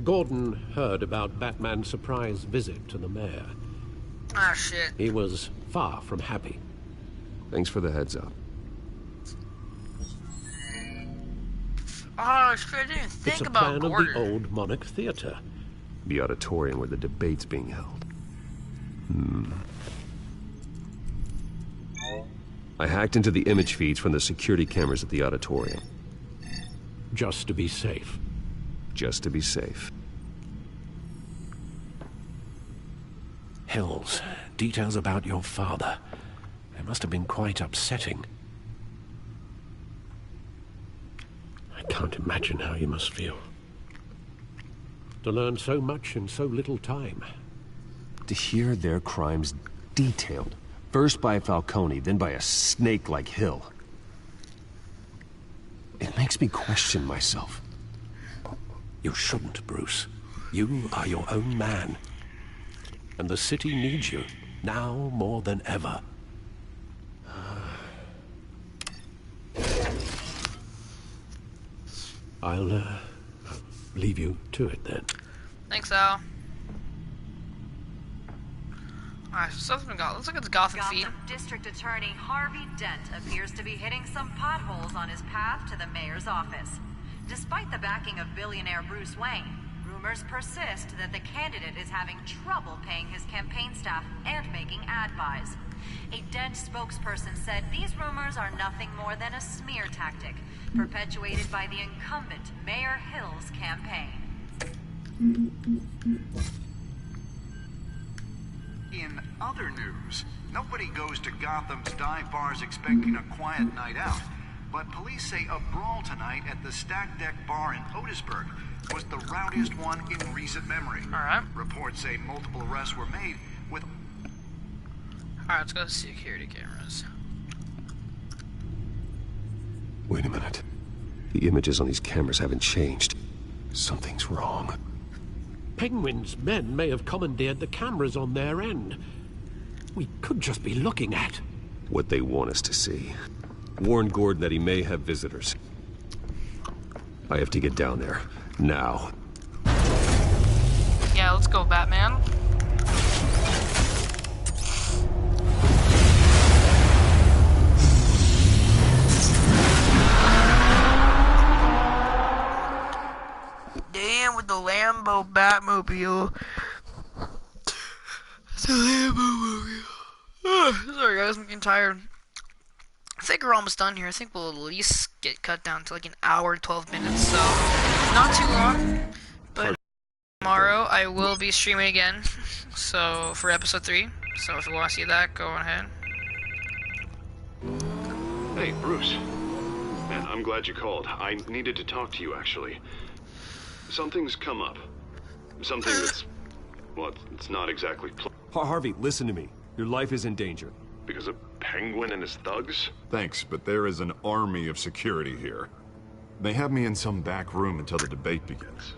Speaker 2: Gordon heard about Batman's surprise visit to the mayor.
Speaker 1: Ah, shit.
Speaker 2: He was far from happy.
Speaker 3: Thanks for the heads up.
Speaker 1: Oh, shit, I didn't think
Speaker 2: It's a
Speaker 1: about
Speaker 2: plan of
Speaker 1: Gordon.
Speaker 2: the old Monarch Theater.
Speaker 3: The auditorium where the debate's being held. I hacked into the image feeds from the security cameras at the auditorium.
Speaker 2: Just to be safe.
Speaker 3: Just to be safe.
Speaker 2: Hills, details about your father. They must have been quite upsetting. I can't imagine how you must feel. To learn so much in so little time.
Speaker 3: To hear their crimes detailed. First by Falcone, then by a snake like Hill. It makes me question myself.
Speaker 2: You shouldn't, Bruce. You are your own man. And the city needs you, now more than ever. I'll leave you to it then.
Speaker 1: Thanks, Al. Alright, so something got. Let's look at the Gotham feed.
Speaker 20: District Attorney Harvey Dent appears to be hitting some potholes on his path to the mayor's office. Despite the backing of billionaire Bruce Wayne, rumors persist that the candidate is having trouble paying his campaign staff and making ad buys. A Dent spokesperson said these rumors are nothing more than a smear tactic, perpetuated by the incumbent Mayor Hill's campaign.
Speaker 14: In other news, nobody goes to Gotham's dive bars expecting a quiet night out. But police say a brawl tonight at the Stack Deck Bar in Otisburg was the rowdiest one in recent memory.
Speaker 1: Alright.
Speaker 14: Reports say multiple arrests were made with...
Speaker 1: Alright, let's go to security cameras.
Speaker 3: Wait a minute. The images on these cameras haven't changed. Something's wrong.
Speaker 2: Penguin's men may have commandeered the cameras on their end. We could just be looking at
Speaker 3: what they want us to see. Warn Gordon that he may have visitors. I have to get down there. Now.
Speaker 1: Yeah, let's go, Batman. Damn, with the Lambo Batmobile. It's a Lambo mobile. Sorry guys, I'm getting tired. I think we're almost done here. I think we'll at least get cut down to like an hour and 12 minutes, so not too long. But tomorrow I will be streaming again, so for episode 3. So if you want to see that, go ahead.
Speaker 21: Hey, Bruce. Man, I'm glad you called. I needed to talk to you, actually. Something's come up. Something that's... well, it's not exactly...
Speaker 3: Harvey, listen to me. Your life is in danger.
Speaker 21: Because of Penguin and his thugs?
Speaker 5: Thanks, but there is an army of security here. They have me in some back room until the debate begins.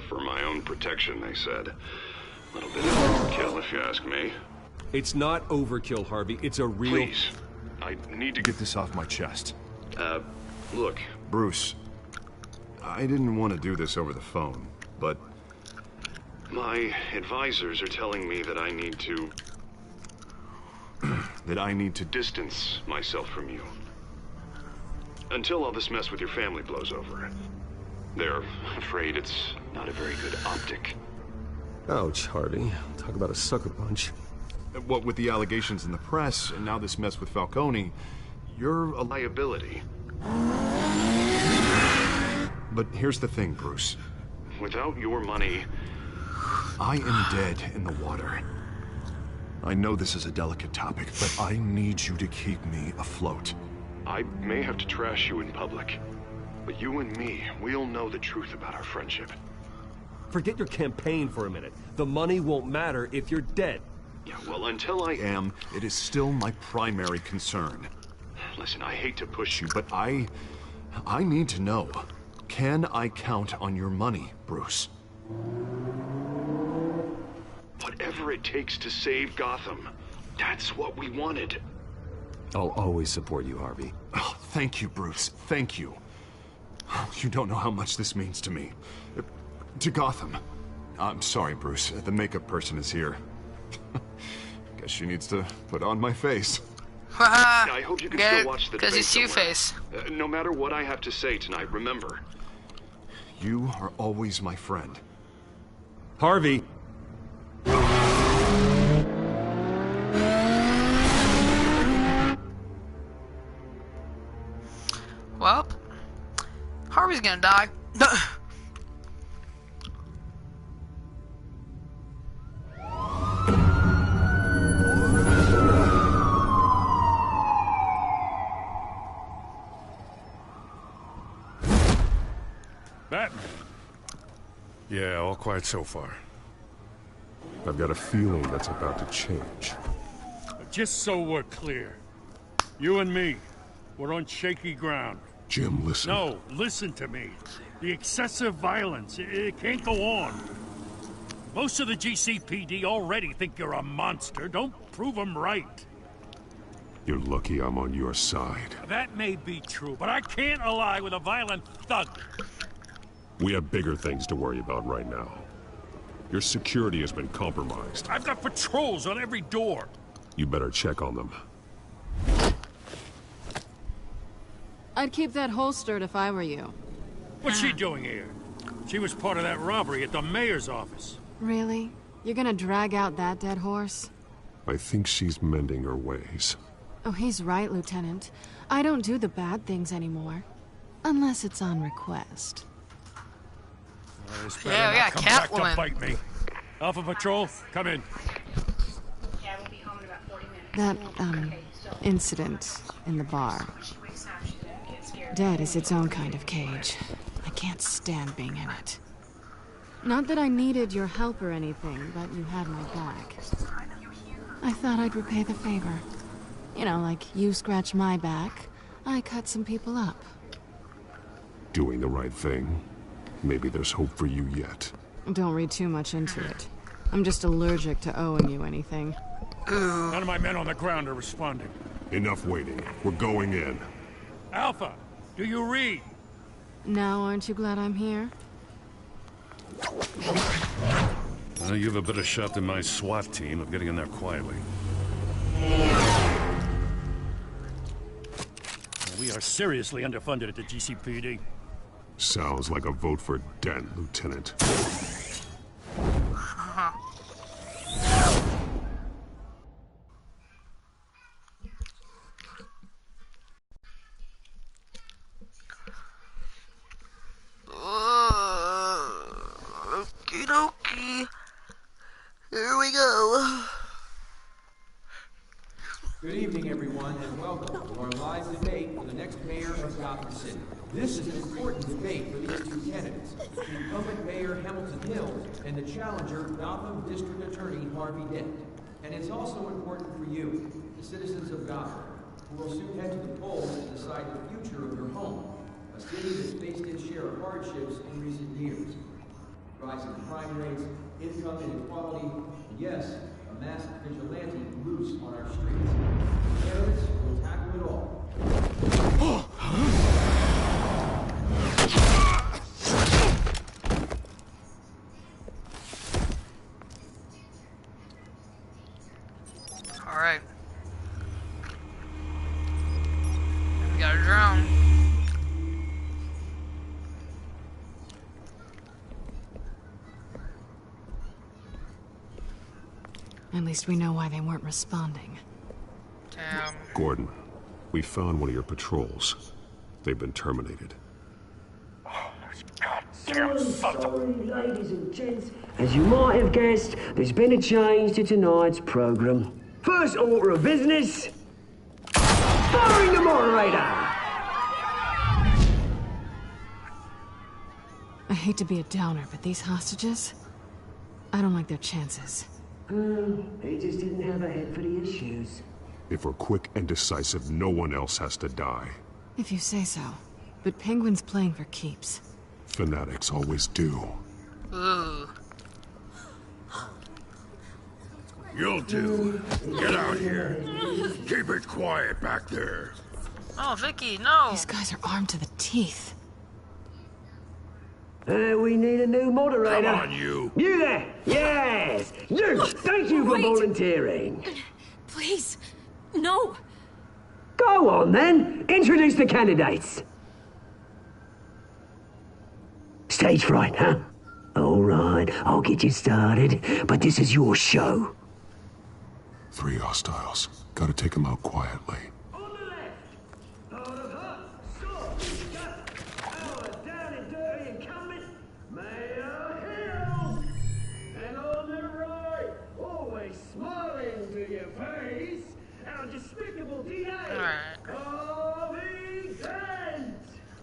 Speaker 21: For my own protection, they said. A little bit of overkill, if you ask me.
Speaker 3: It's not overkill, Harvey. It's a real...
Speaker 21: Please. I need to
Speaker 5: get this off my chest.
Speaker 21: Look.
Speaker 5: Bruce, I didn't want to do this over the phone, but...
Speaker 21: my advisors are telling me that I need to...
Speaker 5: that I need to
Speaker 21: distance myself from you. Until all this mess with your family blows over. They're afraid it's not a very good optic.
Speaker 3: Ouch, Harvey. Talk about a sucker punch.
Speaker 5: What with the allegations in the press, and now this mess with Falcone, you're a liability. But here's the thing, Bruce. Without your money, I am dead in the water. I know this is a delicate topic, but I need you to keep me afloat. I may have to trash you in public, but you and me, we'll know the truth about our friendship.
Speaker 3: Forget your campaign for a minute. The money won't matter if you're dead.
Speaker 5: Yeah, well, until I am, it is still my primary concern. Listen, I hate to push you, but I need to know. Can I count on your money, Bruce? Whatever it takes to save Gotham. That's what we wanted.
Speaker 3: I'll always support you, Harvey.
Speaker 5: Oh, thank you, Bruce. Thank you. You don't know how much this means to me. To Gotham. I'm sorry, Bruce. The makeup person is here. Guess she needs to put on my face. I hope you can still watch the debate
Speaker 1: Because it's Two-Face.
Speaker 5: No matter what I have to say tonight, remember. You are always my friend.
Speaker 3: Harvey!
Speaker 1: Well, Harvey's gonna die.
Speaker 6: Batman. Yeah, all quiet so far.
Speaker 3: I've got a feeling that's about to change.
Speaker 6: Just so we're clear, you and me, we're on shaky ground.
Speaker 3: Jim, listen.
Speaker 6: No, listen to me. The excessive violence, it can't go on. Most of the GCPD already think you're a monster. Don't prove them right.
Speaker 3: You're lucky I'm on your side.
Speaker 6: That may be true, but I can't ally with a violent thug.
Speaker 3: We have bigger things to worry about right now. Your security has been compromised.
Speaker 6: I've got patrols on every door.
Speaker 3: You better check on them.
Speaker 17: I'd keep that holstered if I were you.
Speaker 6: What's she doing here? She was part of that robbery at the mayor's office.
Speaker 17: Really? You're gonna drag out that dead horse?
Speaker 3: I think she's mending her ways.
Speaker 17: Oh, he's right, Lieutenant. I don't do the bad things anymore. Unless it's on request.
Speaker 1: Yeah, we got
Speaker 6: come back to
Speaker 1: Catwoman.
Speaker 6: bite me. Alpha Patrol, come in.
Speaker 17: That, incident in the bar. Dead is its own kind of cage. I can't stand being in it. Not that I needed your help or anything, but you had my back. I thought I'd repay the favor. You know, like you scratch my back, I cut some people up.
Speaker 3: Doing the right thing. Maybe there's hope for you yet.
Speaker 17: Don't read too much into it. I'm just allergic to owing you anything.
Speaker 6: None of my men on the ground are responding.
Speaker 3: Enough waiting. We're going in.
Speaker 6: Alpha, do you read?
Speaker 17: Now, aren't you glad I'm here?
Speaker 6: Well, you have a better shot than my SWAT team of getting in there quietly. We are seriously underfunded at the GCPD.
Speaker 3: Sounds like a vote for Dent, Lieutenant.
Speaker 1: Okie dokie. Here we go.
Speaker 7: Good evening, everyone, and welcome to our live debate for the next mayor of Gotham City. This is an important debate for these two candidates, the incumbent mayor Hamilton Hills and the challenger Gotham District Attorney Harvey Dent. And it's also important for you, the citizens of Gotham, who will soon head to the polls to decide the future of your home, a city that's faced its share of hardships in recent years. Rising crime rates, income inequality, and yes, a masked vigilante loose on our streets. Candidates will tackle it all.
Speaker 1: Alright. We got a drone.
Speaker 17: At least we know why they weren't responding.
Speaker 1: Damn.
Speaker 3: Gordon, we found one of your patrols. They've been terminated.
Speaker 12: Sorry, ladies and gents. As you might have guessed, there's been a change to tonight's program. First order of business, firing the moderator!
Speaker 17: I hate to be a downer, but these hostages, I don't like their chances.
Speaker 12: He just didn't have a head for the issues.
Speaker 3: If we're quick and decisive, no one else has to die.
Speaker 17: If you say so. But Penguin's playing for keeps.
Speaker 3: Fanatics always do.
Speaker 1: Ooh.
Speaker 5: You'll do. Get out here. Keep it quiet back there.
Speaker 1: Oh, Vicky, no.
Speaker 17: These guys are armed to the teeth.
Speaker 12: We need a new moderator.
Speaker 5: Come on, you.
Speaker 12: You there! Yes! You! Thank you for volunteering.
Speaker 9: Please, no.
Speaker 12: Go on, then. Introduce the candidates. Stage fright, huh? All right, I'll get you started, but this is your show.
Speaker 3: 3 hostiles. Gotta take them out quietly.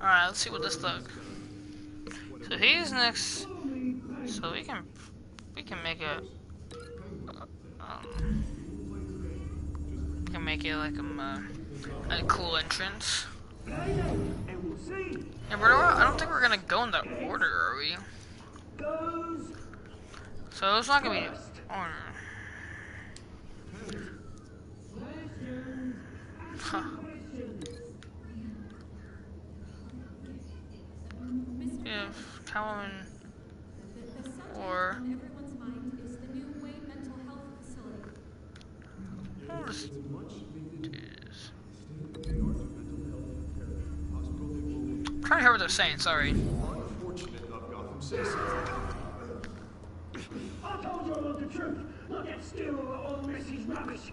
Speaker 1: Alright, let's see what this looks. So he's next. So we can make it. We can make it like a cool entrance. Yeah, but I don't think we're gonna go in that order, are we? So it's not gonna be order. Huh. Yeah, Catwoman or what is this? I'm trying to hear what they're saying, sorry.
Speaker 12: I told you all the truth. Look at still all Missy's rubbish.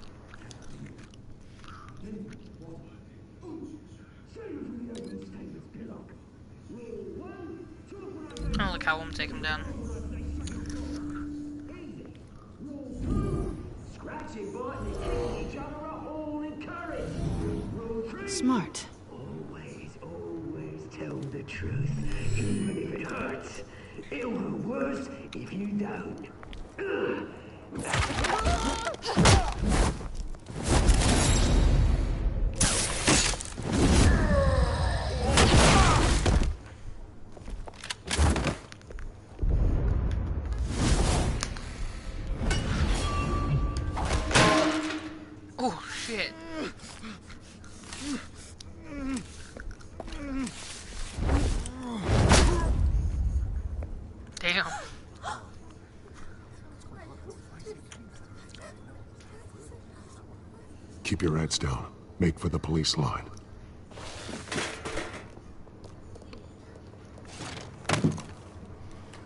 Speaker 1: Oh, look, Catwoman take him down.
Speaker 17: Smart.
Speaker 12: Always tell the truth, even if it hurts. It'll hurt worse if you don't.
Speaker 1: Oh, shit. Damn.
Speaker 3: Keep your heads down. Make for the police line.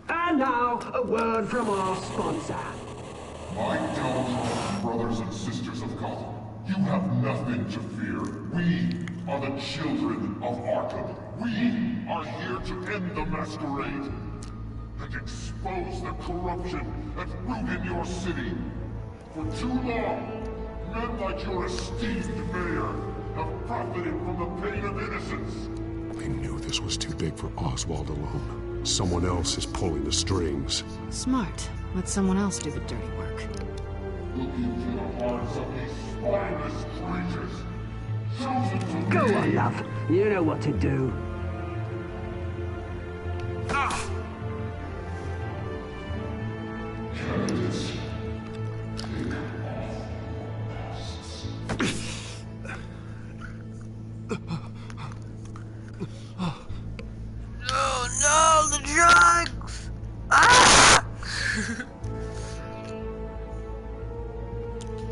Speaker 12: And now, a word from our sponsor.
Speaker 22: My downtrodden brothers and sisters of Gotham, you have nothing to fear. We are the children of Arkham. We are here to end the masquerade and expose the corruption that ruined your city. For too long, men like your esteemed mayor have profited from the pain of innocence.
Speaker 3: I knew this was too big for Oswald alone. Someone else is pulling the strings.
Speaker 17: Smart. Let someone else do the dirty work.
Speaker 22: Look into the hearts of these spineless creatures. Chosen to
Speaker 12: Go
Speaker 22: be.
Speaker 12: on, love. You know what to do.
Speaker 22: Candidates.
Speaker 1: Oh no, the drugs! Ah!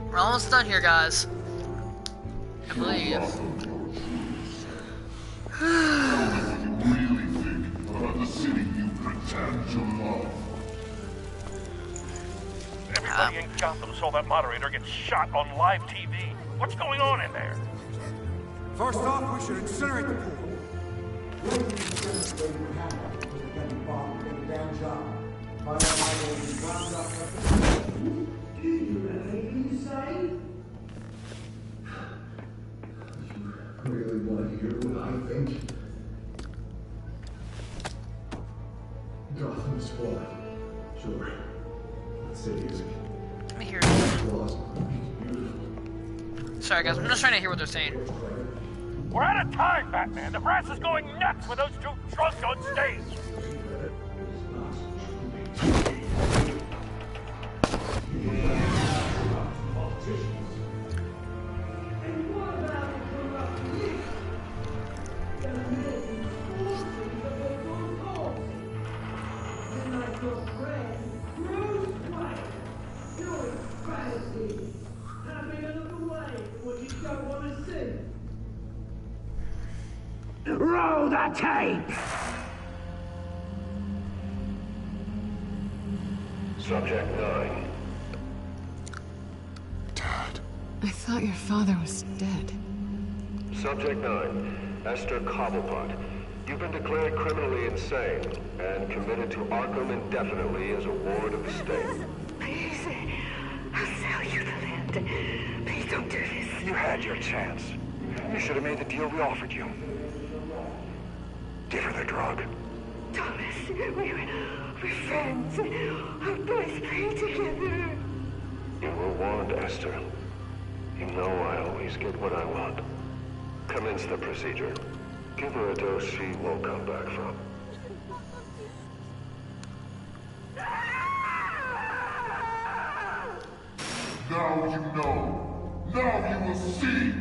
Speaker 1: We're almost done here, guys. I believe.
Speaker 22: Really think about the city you pretend to love.
Speaker 1: that.
Speaker 10: Everybody in Gotham saw that moderator get shot on live TV. What's going on in there?
Speaker 19: First off, we should incinerate the pool.
Speaker 12: Do you have anything to say?
Speaker 11: I really want to hear what I think. Gotham is falling. Sure. That city is.
Speaker 1: Let me hear it. Sorry guys, I'm just trying to hear what they're saying.
Speaker 10: We're out of time, Batman. The brass is going nuts with those two drunks on stage.
Speaker 12: Roll the tape!
Speaker 22: Subject 9.
Speaker 17: I thought your father was dead.
Speaker 22: Subject 9. Esther Cobblepot. You've been declared criminally insane and committed to Arkham indefinitely as a ward of the state.
Speaker 12: Please, I'll sell you the land. Please don't do this.
Speaker 23: You had your chance. You should have made the deal we offered you. Give her the drug.
Speaker 12: Thomas, we're friends. Our boys play together.
Speaker 22: You were warned, Esther. You know I always get what I want. Commence the procedure. Give her a dose she won't come back from. Now you know. Now you will see.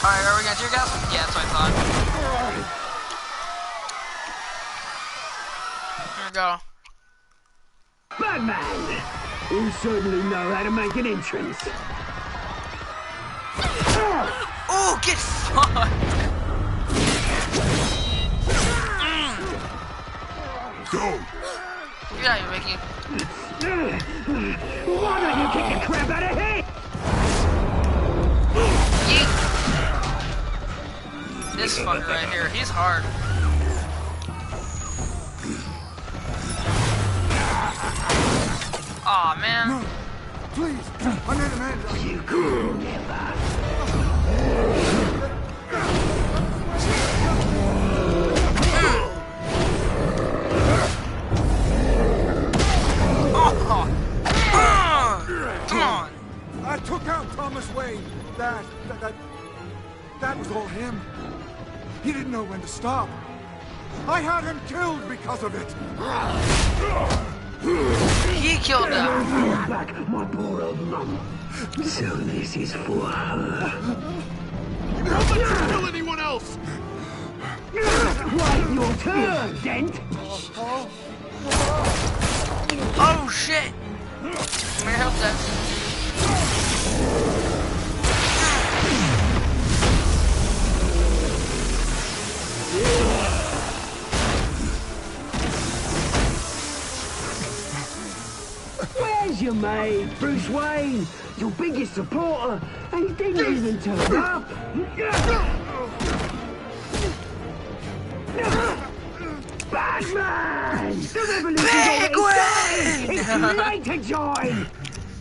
Speaker 1: Alright, are we gonna tear gas him? Yeah, that's what I thought. Here we go.
Speaker 12: Batman! You certainly know how to make an entrance.
Speaker 1: Oh, get fucked!
Speaker 22: Go!
Speaker 1: Get out of here, Mickey.
Speaker 12: Why don't you kick the crap out of him?
Speaker 1: This fucker right here, he's hard. Aw, man.
Speaker 19: No, please, I need a man.
Speaker 12: You could never.
Speaker 1: Come on.
Speaker 19: I took out Thomas Wayne. That was all him. He didn't know when to stop. I had him killed because of it.
Speaker 1: He killed him.
Speaker 12: Back my poor old mum. So this is for her.
Speaker 5: You won't let you kill anyone else!
Speaker 12: Wait your turn, Dent.
Speaker 1: Oh shit! Come here, help that.
Speaker 12: Where's your mate, Bruce Wayne? Your biggest supporter, and he didn't even turn up. Batman! The revolution's already started! It's too late to join!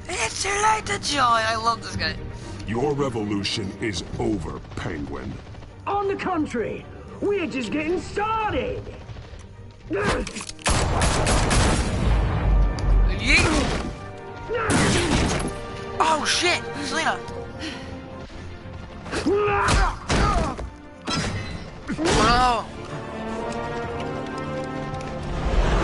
Speaker 1: It's too late to join! I love this guy.
Speaker 22: Your revolution is over, Penguin.
Speaker 12: On the contrary, we're just getting started!
Speaker 1: Oh shit! Selena! Oh no!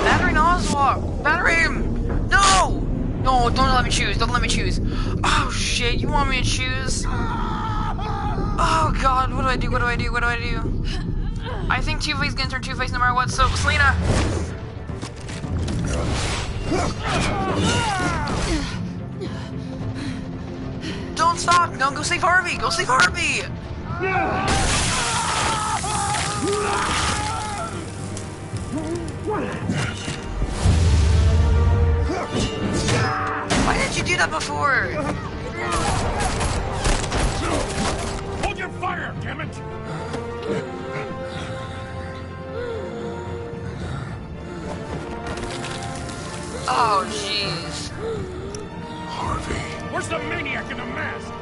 Speaker 1: Battery Oswald! Battery him! No! No, don't let me choose. Don't let me choose. Oh shit, you want me to choose? Oh god, what do I do? What do I do? What do I do? I think Two-Face gonna turn Two-Face no matter what, so Selena! don't stop! No, go save Harvey! Go save Harvey! Why didn't you do that before?
Speaker 10: Hold your fire, damn it!
Speaker 1: Oh, jeez.
Speaker 4: Harvey.
Speaker 10: Where's the maniac in the mask?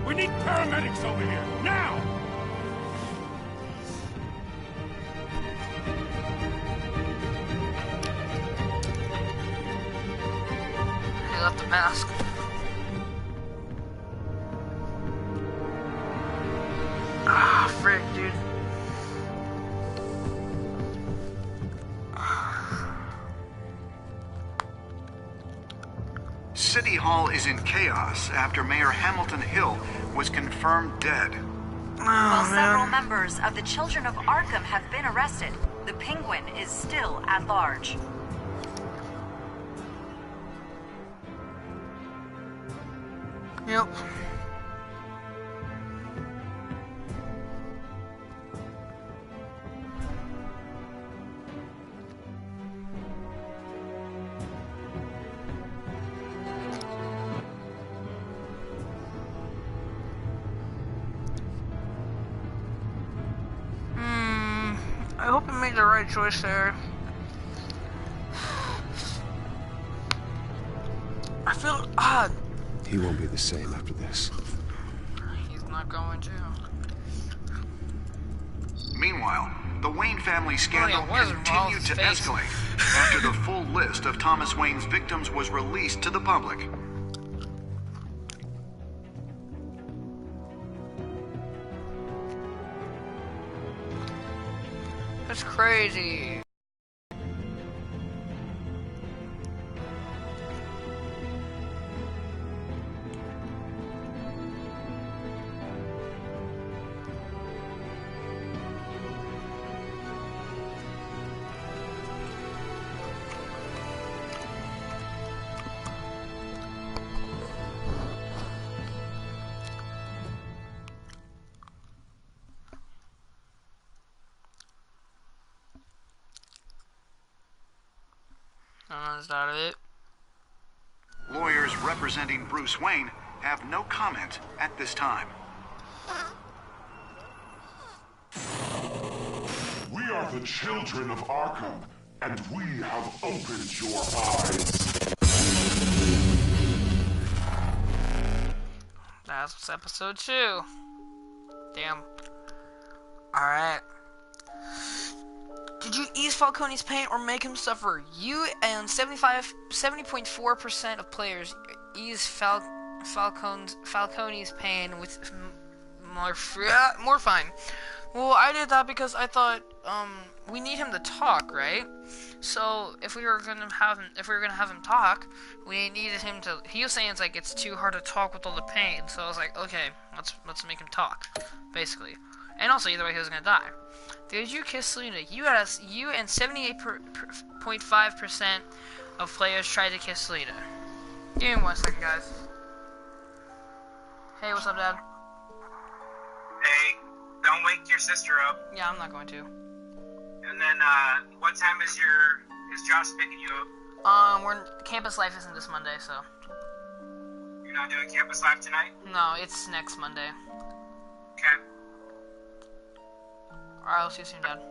Speaker 10: We need paramedics over here, now!
Speaker 1: He left the mask. Ah, frick, dude.
Speaker 14: City Hall is in chaos after Mayor Hamilton Hill was confirmed dead.
Speaker 20: While several members of the Children of Arkham have been arrested, the Penguin is still at large.
Speaker 1: Yep. I hope I made the right choice there. I feel odd.
Speaker 3: He won't be the same after this.
Speaker 1: He's not going to.
Speaker 14: Meanwhile, the Wayne family scandal continued to escalate after the full list of Thomas Wayne's victims was released to the public.
Speaker 1: That's crazy. Is that it?
Speaker 14: Lawyers representing Bruce Wayne have no comment at this time.
Speaker 22: We are the children of Arkham, and we have opened your eyes.
Speaker 1: That's episode 2. Damn. Alright. Did you ease Falcone's pain or make him suffer? You and 70.4% of players ease Falcone's pain with morphine. Well, I did that because I thought we need him to talk, right? So if we were gonna have him talk, we needed him to. He was saying it's too hard to talk with all the pain. So I was like, okay, let's make him talk, basically. And also, either way, he was gonna die. Did you kiss Selena? You and 78.5% of players tried to kiss Selena. Give me 1 second, guys. Hey, what's up, Dad?
Speaker 13: Hey, don't wake your sister up.
Speaker 1: Yeah, I'm not going to.
Speaker 13: And then, what time is Josh picking you up?
Speaker 1: Campus Life isn't this Monday, so.
Speaker 13: You're not doing Campus Life tonight?
Speaker 1: No, it's next Monday.
Speaker 13: Okay.
Speaker 1: Alright, I'll see you soon, Dad.
Speaker 13: I will,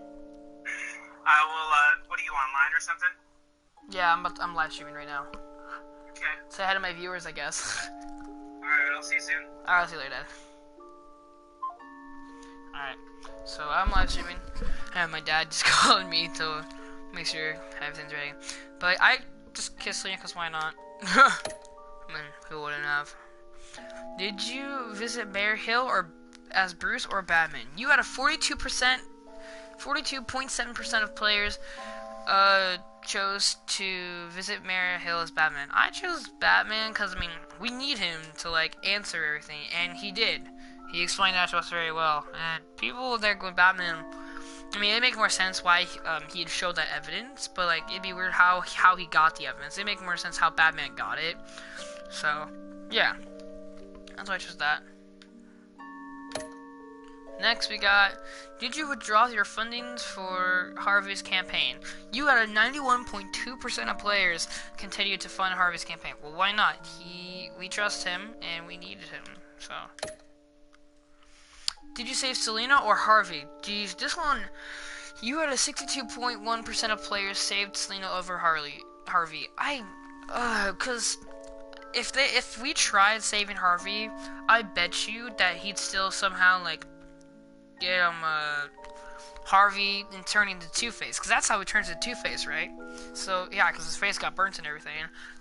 Speaker 13: what are you, online or something?
Speaker 1: Yeah, I'm live streaming right now.
Speaker 13: Okay.
Speaker 1: Say hi to my viewers, I guess.
Speaker 13: Alright, I'll see you soon.
Speaker 1: Alright, I'll see you later, Dad. Alright, so I'm live streaming, and my dad just called me to make sure everything's ready. But I just kissed Selena, because why not? I mean, who wouldn't have? Did you visit Bear Hill or as Bruce or Batman? You had a 42.7% of players chose to visit Mayor Hill as Batman. I chose Batman because, I mean, we need him to, answer everything, and he did. He explained that to us very well. And people that go with Batman, I mean, it make more sense why he'd show that evidence, but, it'd be weird how he got the evidence. It'd make more sense how Batman got it. So, yeah. That's why I chose that. Next we got, did you withdraw your fundings for Harvey's campaign? You had a 91.2% of players continue to fund Harvey's campaign. Well, why not? We trust him, and we needed him, so. Did you save Selena or Harvey? Geez, this one, you had a 62.1% of players saved Selena over Harvey. Cause if we tried saving Harvey, I bet you that he'd still somehow, like, get him, Harvey and turn into Two-Face, because that's how he turns into Two-Face, right? So, yeah, because his face got burnt and everything.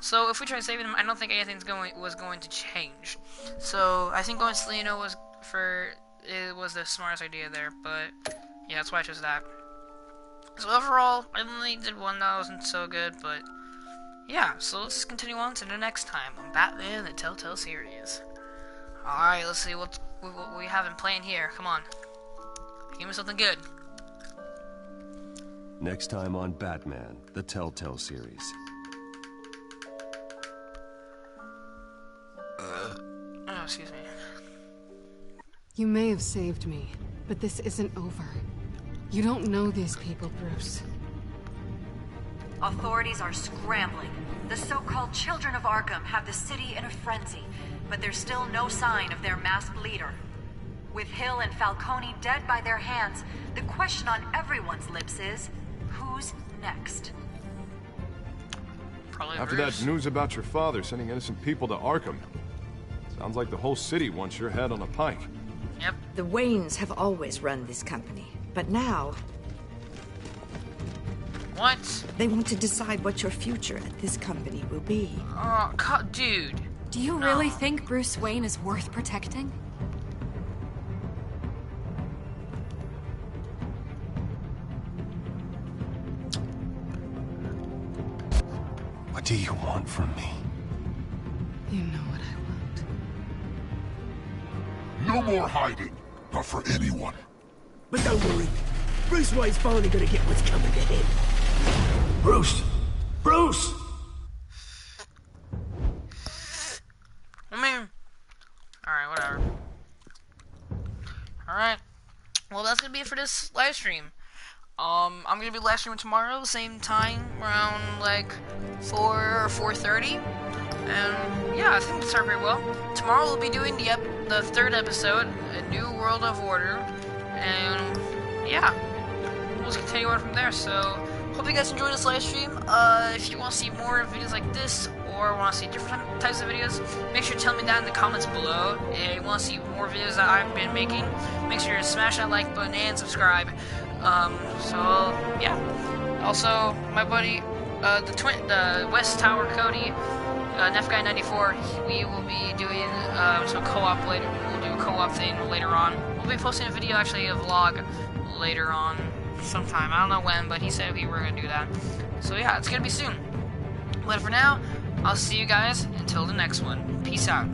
Speaker 1: So, if we tried saving him, I don't think anything was going to change. So, I think going Selena was the smartest idea there, but, yeah, that's why I chose that. So, overall, I only did one that wasn't so good, but, yeah, so let's just continue on to the next time on Batman, the Telltale series. Alright, let's see what we have in plan here. Come on. Give me something good.
Speaker 3: Next time on Batman, the Telltale series.
Speaker 1: Oh, excuse me.
Speaker 17: You may have saved me, but this isn't over. You don't know these people, Bruce.
Speaker 20: Authorities are scrambling. The so-called Children of Arkham have the city in a frenzy, but there's still no sign of their masked leader. With Hill and Falcone dead by their hands, the question on everyone's lips is, who's next?
Speaker 1: Probably
Speaker 8: After
Speaker 1: Bruce.
Speaker 8: that news about your father sending innocent people to Arkham, sounds like the whole city wants your head on a pike.
Speaker 1: Yep.
Speaker 15: The Waynes have always run this company, but now...
Speaker 1: What?
Speaker 15: They want to decide what your future at this company will be.
Speaker 1: Oh, dude.
Speaker 9: Do you really think Bruce Wayne is worth protecting?
Speaker 3: What do you want from me?
Speaker 17: You know what I
Speaker 22: No
Speaker 17: want.
Speaker 22: more hiding, not for anyone.
Speaker 12: But don't worry, Bruce Wayne's finally gonna get what's coming to him.
Speaker 2: Bruce! Bruce!
Speaker 1: I mean, alright, whatever. Alright. Well, that's gonna be it for this live stream. I'm gonna be live streaming tomorrow, same time, around like 4 or 4:30. And yeah, I think it's started pretty well. Tomorrow we'll be doing the third episode, A New World of Order. And yeah, we'll just continue on from there. So hope you guys enjoyed this live stream. If you want to see more videos like this, or want to see different types of videos, make sure to tell me that in the comments below. If you want to see more videos that I've been making, make sure to smash that like button and subscribe. So yeah. Also, my buddy, the West Tower Cody, NefGuy94, we will be doing some co-op later. We'll do a co-op thing later on. We'll be posting a video, actually, a vlog later on, sometime. I don't know when, but he said we were gonna do that. So yeah, it's gonna be soon. But for now, I'll see you guys until the next one. Peace out.